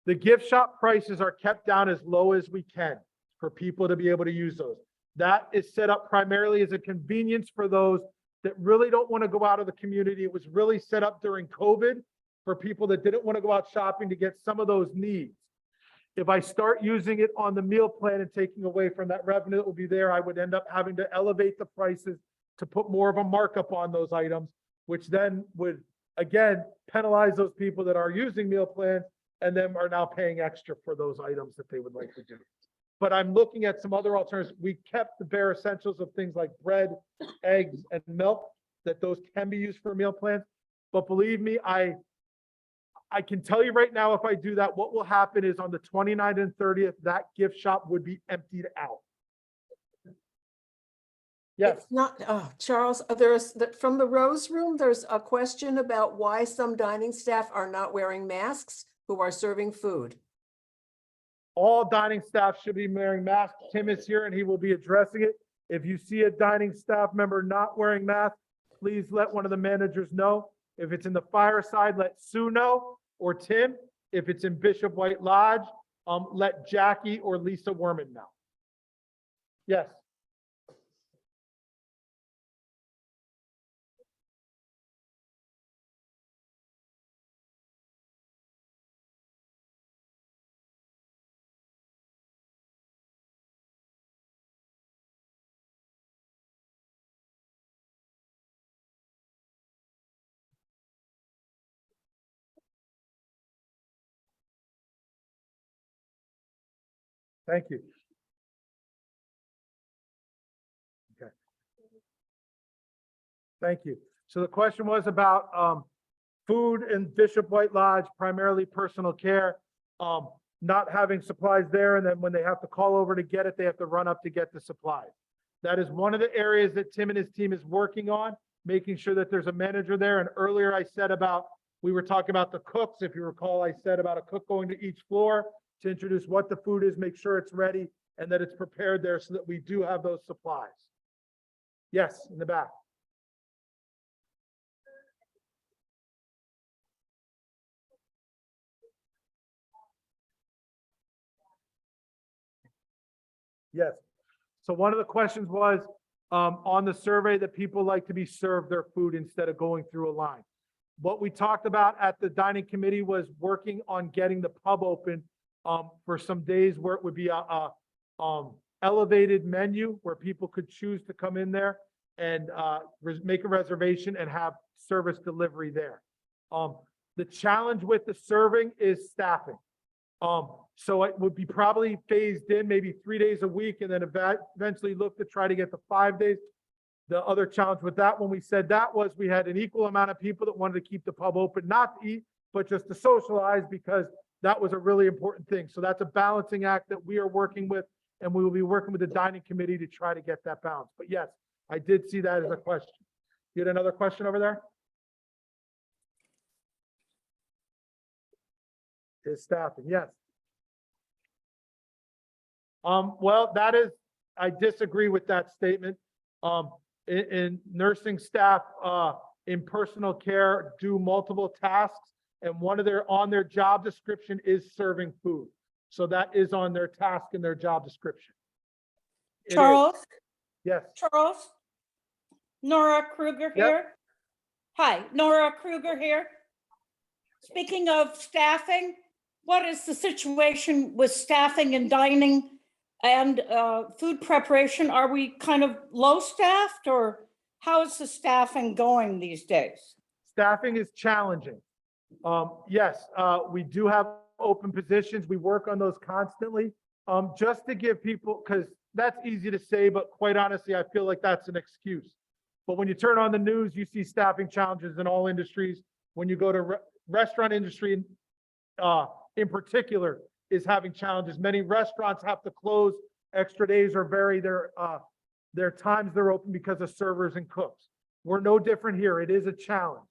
The gift shop prices are kept down as low as we can for people to be able to use those. That is set up primarily as a convenience for those that really don't want to go out of the community. It was really set up during COVID for people that didn't want to go out shopping to get some of those needs. If I start using it on the meal plan and taking away from that revenue that will be there, I would end up having to elevate the prices to put more of a markup on those items, which then would, again, penalize those people that are using meal plans and then are now paying extra for those items that they would like to do. But I'm looking at some other alternatives. We kept the bare essentials of things like bread, eggs, and milk, that those can be used for meal plans. But believe me, I can tell you right now, if I do that, what will happen is on the 29th and 30th, that gift shop would be emptied out. Yes. It's not, Charles, from the Rose Room, there's a question about why some dining staff are not wearing masks who are serving food. All dining staff should be wearing masks. Tim is here and he will be addressing it. If you see a dining staff member not wearing masks, please let one of the managers know. If it's in the fireside, let Sue know, or Tim. If it's in Bishop White Lodge, let Jackie or Lisa Werman know. Yes. Thank you. Okay. Thank you. So the question was about food in Bishop White Lodge, primarily personal care, not having supplies there. And then when they have to call over to get it, they have to run up to get the supplies. That is one of the areas that Tim and his team is working on, making sure that there's a manager there. And earlier I said about, we were talking about the cooks. If you recall, I said about a cook going to each floor to introduce what the food is, make sure it's ready and that it's prepared there so that we do have those supplies. Yes, in the back. Yes. So one of the questions was on the survey that people like to be served their food instead of going through a line. What we talked about at the dining committee was working on getting the pub open for some days where it would be a elevated menu where people could choose to come in there and make a reservation and have service delivery there. The challenge with the serving is staffing. So it would be probably phased in maybe 3 days a week and then eventually look to try to get to 5 days. The other challenge with that, when we said that, was we had an equal amount of people that wanted to keep the pub open, not to eat, but just to socialize, because that was a really important thing. So that's a balancing act that we are working with, and we will be working with the dining committee to try to get that balance. But yes, I did see that as a question. You had another question over there? Is staffing, yes. Well, that is, I disagree with that statement. In nursing staff, in personal care, do multiple tasks, and one of on their job description is serving food. So that is on their task and their job description. It is. Charles, Yes. Charles, Nora Kruger Yep. here. Hi, Nora Kruger here. Speaking of staffing, what is the situation with staffing and dining and food preparation? Are we kind of low staffed, or how is the staffing going these days? Staffing is challenging. Yes, we do have open positions. We work on those constantly. Just to give people, because that's easy to say, but quite honestly, I feel like that's an excuse. But when you turn on the news, you see staffing challenges in all industries. When you go to restaurant industry, in particular, is having challenges. Many restaurants have to close extra days or vary their times they're open because of servers and cooks. We're no different here. It is a challenge.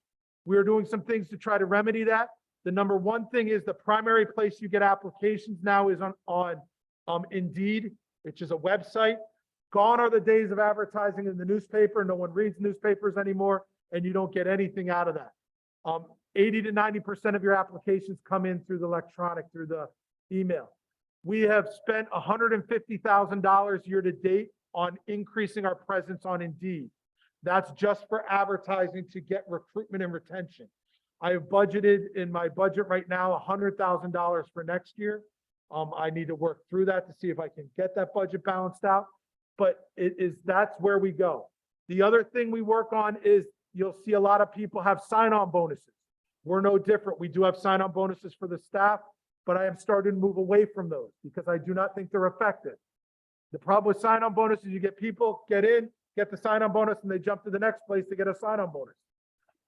We're doing some things to try to remedy that. The number one thing is the primary place you get applications now is on Indeed, which is a website. Gone are the days of advertising in the newspaper. No one reads newspapers anymore, and you don't get anything out of that. 80 to 90% of your applications come in through the electronic, through the email. We have spent $150,000 year to date on increasing our presence on Indeed. That's just for advertising to get recruitment and retention. I have budgeted in my budget right now $100,000 for next year. I need to work through that to see if I can get that budget balanced out, but that's where we go. The other thing we work on is you'll see a lot of people have sign-on bonuses. We're no different. We do have sign-on bonuses for the staff, but I am starting to move away from those because I do not think they're effective. The problem with sign-on bonuses, you get people get in, get the sign-on bonus, and they jump to the next place to get a sign-on bonus.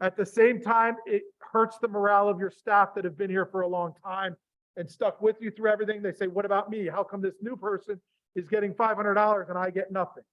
At the same time, it hurts the morale of your staff that have been here for a long time and stuck with you through everything. They say, what about me? How come this new person is getting $500 and I get nothing?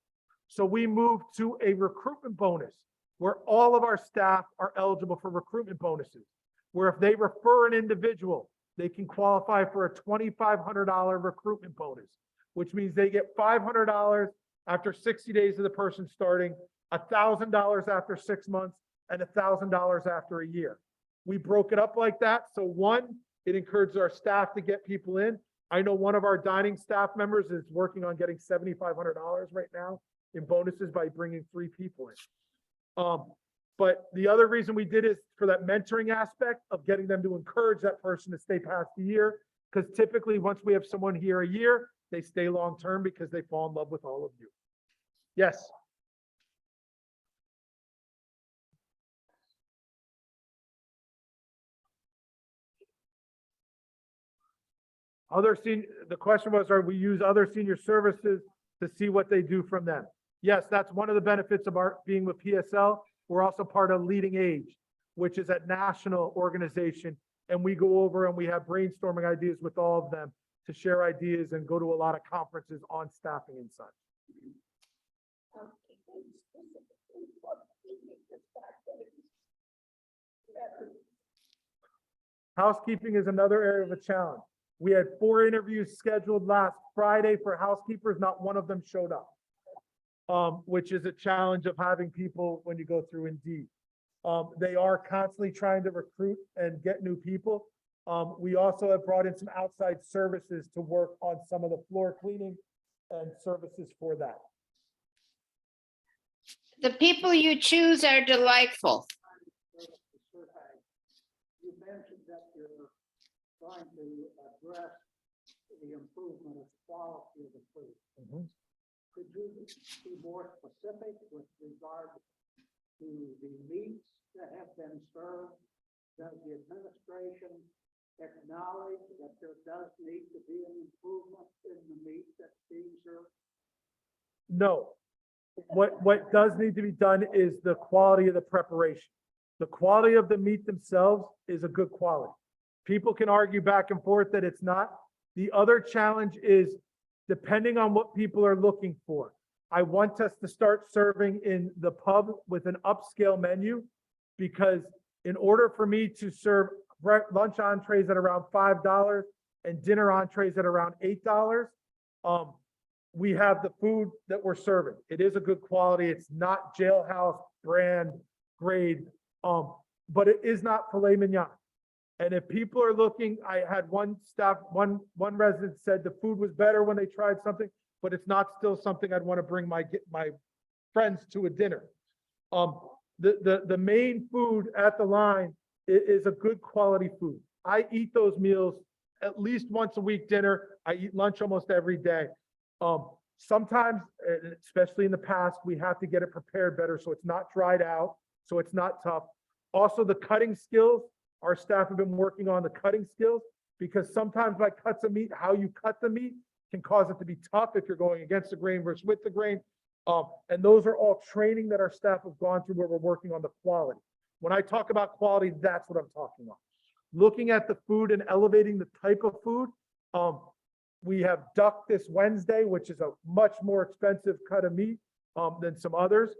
So we moved to a recruitment bonus where all of our staff are eligible for recruitment bonuses, where if they refer an individual, they can qualify for a $2,500 recruitment bonus, which means they get $500 after 60 days of the person starting, $1,000 after 6 months, and $1,000 after a year. We broke it up like that. So one, it encourages our staff to get people in. I know one of our dining staff members is working on getting $7,500 right now in bonuses by bringing 3 people in. But the other reason we did is for that mentoring aspect of getting them to encourage that person to stay past the year. Because typically once we have someone here a year, they stay long-term because they fall in love with all of you. Yes. The question was, we use other senior services to see what they do from them. Yes, that's one of the benefits of our being with PSL. We're also part of Leading Age, which is a national organization. And we go over and we have brainstorming ideas with all of them to share ideas and go to a lot of conferences on staffing and such. Housekeeping is another area of a challenge. We had 4 interviews scheduled last Friday for housekeepers. Not one of them showed up, which is a challenge of having people when you go through Indeed. They are constantly trying to recruit and get new people. We also have brought in some outside services to work on some of the floor cleaning and services for that. The people you choose are delightful. You mentioned that you're trying to address the improvement of quality of the food. Could you be more specific with regard to the meats that have been served? Does the administration acknowledge that there does need to be an improvement in the meat that's being served? No. What does need to be done is the quality of the preparation. The quality of the meat themselves is a good quality. People can argue back and forth that it's not. The other challenge is depending on what people are looking for. I want us to start serving in the pub with an upscale menu, because in order for me to serve lunch entrees at around $5 and dinner entrees at around $8, we have the food that we're serving. It is a good quality. It's not jailhouse brand grade, but it is not filet mignon. And if people are looking, I had one resident said the food was better when they tried something, but it's not still something I'd want to bring my friends to a dinner. The main food at the line is a good quality food. I eat those meals at least once a week dinner. I eat lunch almost every day. Sometimes, especially in the past, we have to get it prepared better so it's not dried out, so it's not tough. Also, the cutting skills, our staff have been working on the cutting skills, because sometimes by cuts of meat, how you cut the meat can cause it to be tough if you're going against the grain versus with the grain. And those are all training that our staff have gone through where we're working on the quality. When I talk about quality, that's what I'm talking about. Looking at the food and elevating the type of food. We have duck this Wednesday, which is a much more expensive cut of meat than some others.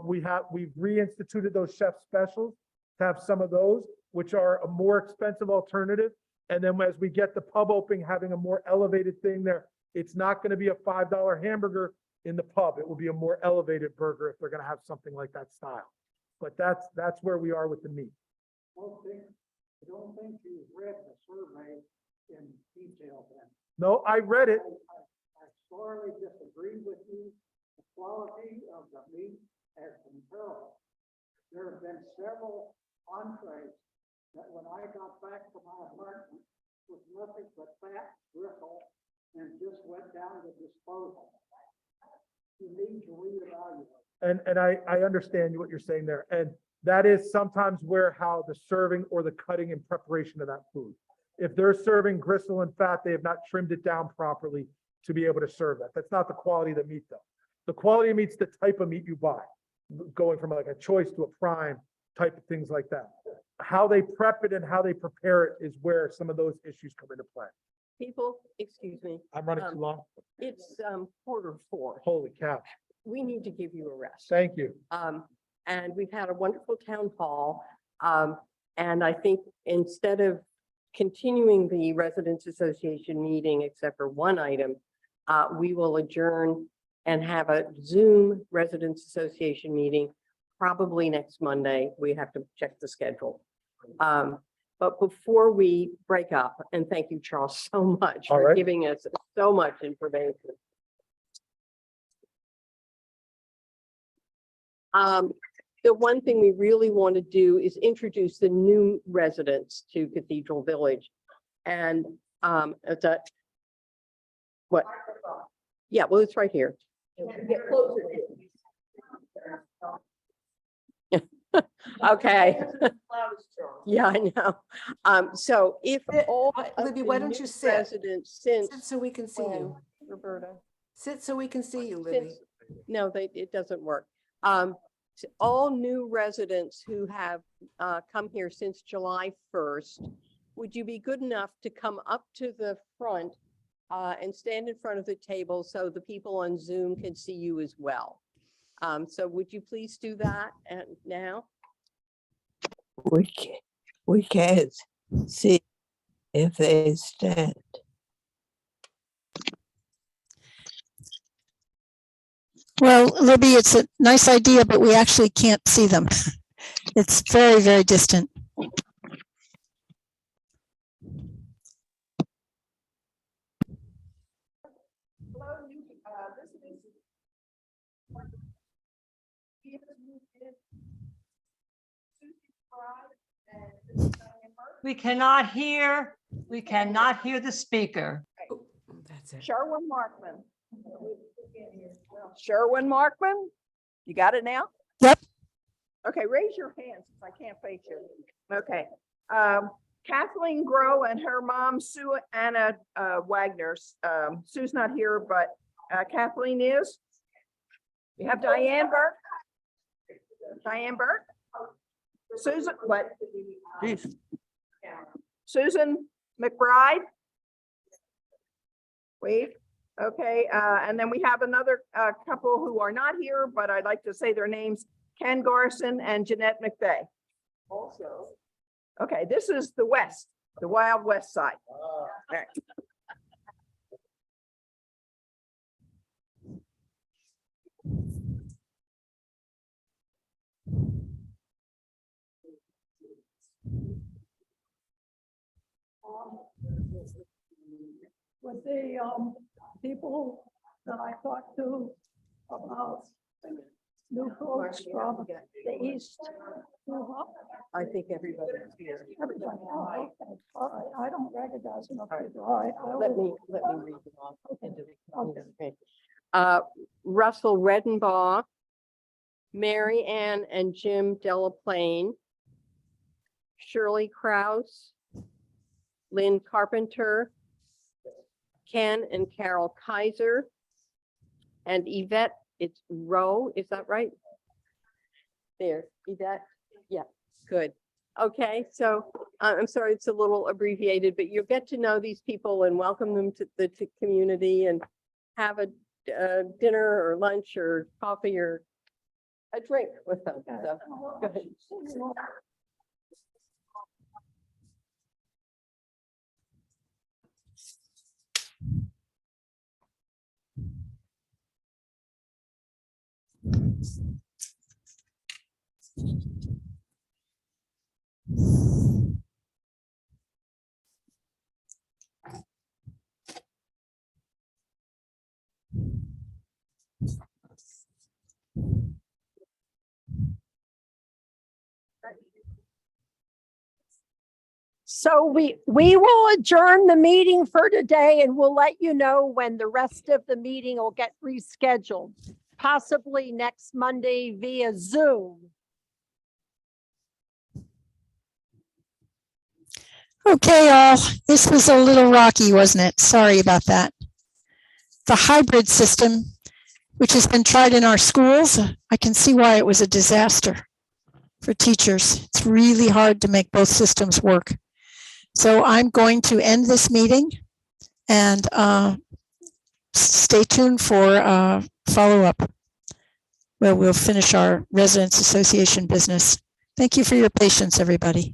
We've reinstituted those chef specials to have some of those, which are a more expensive alternative. And then as we get the pub open, having a more elevated thing there, it's not going to be a $5 hamburger in the pub. It will be a more elevated burger if they're going to have something like that style. But that's where we are with the meat. I don't think you've read the survey in detail then. No, I read it. I sorely disagree with you. The quality of the meat has been terrible. There have been several entrees that when I got back to my apartment was nothing but fat, gristle, and just went down to disposal. You need to reevaluate. And I understand what you're saying there. And that is sometimes where how the serving or the cutting and preparation of that food. If they're serving gristle and fat, they have not trimmed it down properly to be able to serve that. That's not the quality of the meat though. The quality of meat's the type of meat you buy, going from like a choice to a prime type of things like that. How they prep it and how they prepare it is where some of those issues come into play. People, excuse me, I'm running too long. it's 4:45. Holy cow. We need to give you a rest. Thank you. And we've had a wonderful town hall. And I think instead of continuing the Residents Association meeting, except for one item, we will adjourn and have a Zoom Residents Association meeting probably next Monday. We have to check the schedule. But before we break up, and thank you, Charles, so much All for right. giving us so much information. The one thing we really want to do is introduce the new residents to Cathedral Village. And it's a, what? Yeah, well, it's right here. Get closer to Okay. Yeah, I know. So if all of Libby, the why don't new you sit? residents since Sit so we can see you. Roberta. Sit so we can see you, Libby. Since, no, it doesn't work. All new residents who have come here since July 1st, would you be good enough to come up to the front and stand in front of the table so the people on Zoom can see you as well? So would you please do that now? We can't see if they stand. Well, Libby, it's a nice idea, but we actually can't see them. It's very, very distant. Hello, this is. We cannot hear the speaker. That's it. Sherwin Markman. Sherwin Markman, you got it now? Yep. Okay, raise your hand since I can't face you. Okay. Kathleen Grow and her mom, Sue Anna Wagner. Sue's not here, but Kathleen is. We have Diane Burke. Diane Burke. Susan, what? Susan McBride. Wait. Okay, and then we have another couple who are not here, but I'd like to say their names, Ken Garson and Jeanette McVeigh. Also. Okay, this is the west, the Wild West side. All right. With the people that I talked to about new folks from the east. I think everybody's here. Everybody, oh, okay, all right, I don't recognize enough people, all right. I Let will- me read them off. Okay. Okay. Russell Redenbaugh, Mary Ann and Jim Delaplane, Shirley Kraus, Lynn Carpenter, Ken and Carol Kaiser, and Yvette, it's Rowe, is that right? There, Yvette, yeah, good. Okay, so I'm sorry, it's a little abbreviated, but you'll get to know these people and welcome them to the community and have a dinner or lunch or coffee or a drink with them. So, go ahead. You So we will adjourn the meeting for today and we'll let you know when the rest of the meeting will get rescheduled, possibly next Monday via Zoom. Okay, all. This was a little rocky, wasn't it? Sorry about that. The hybrid system, which has been tried in our schools, I can see why it was a disaster for teachers. It's really hard to make both systems work. So I'm going to end this meeting and stay tuned for follow-up where we'll finish our Residents Association business. Thank you for your patience, everybody.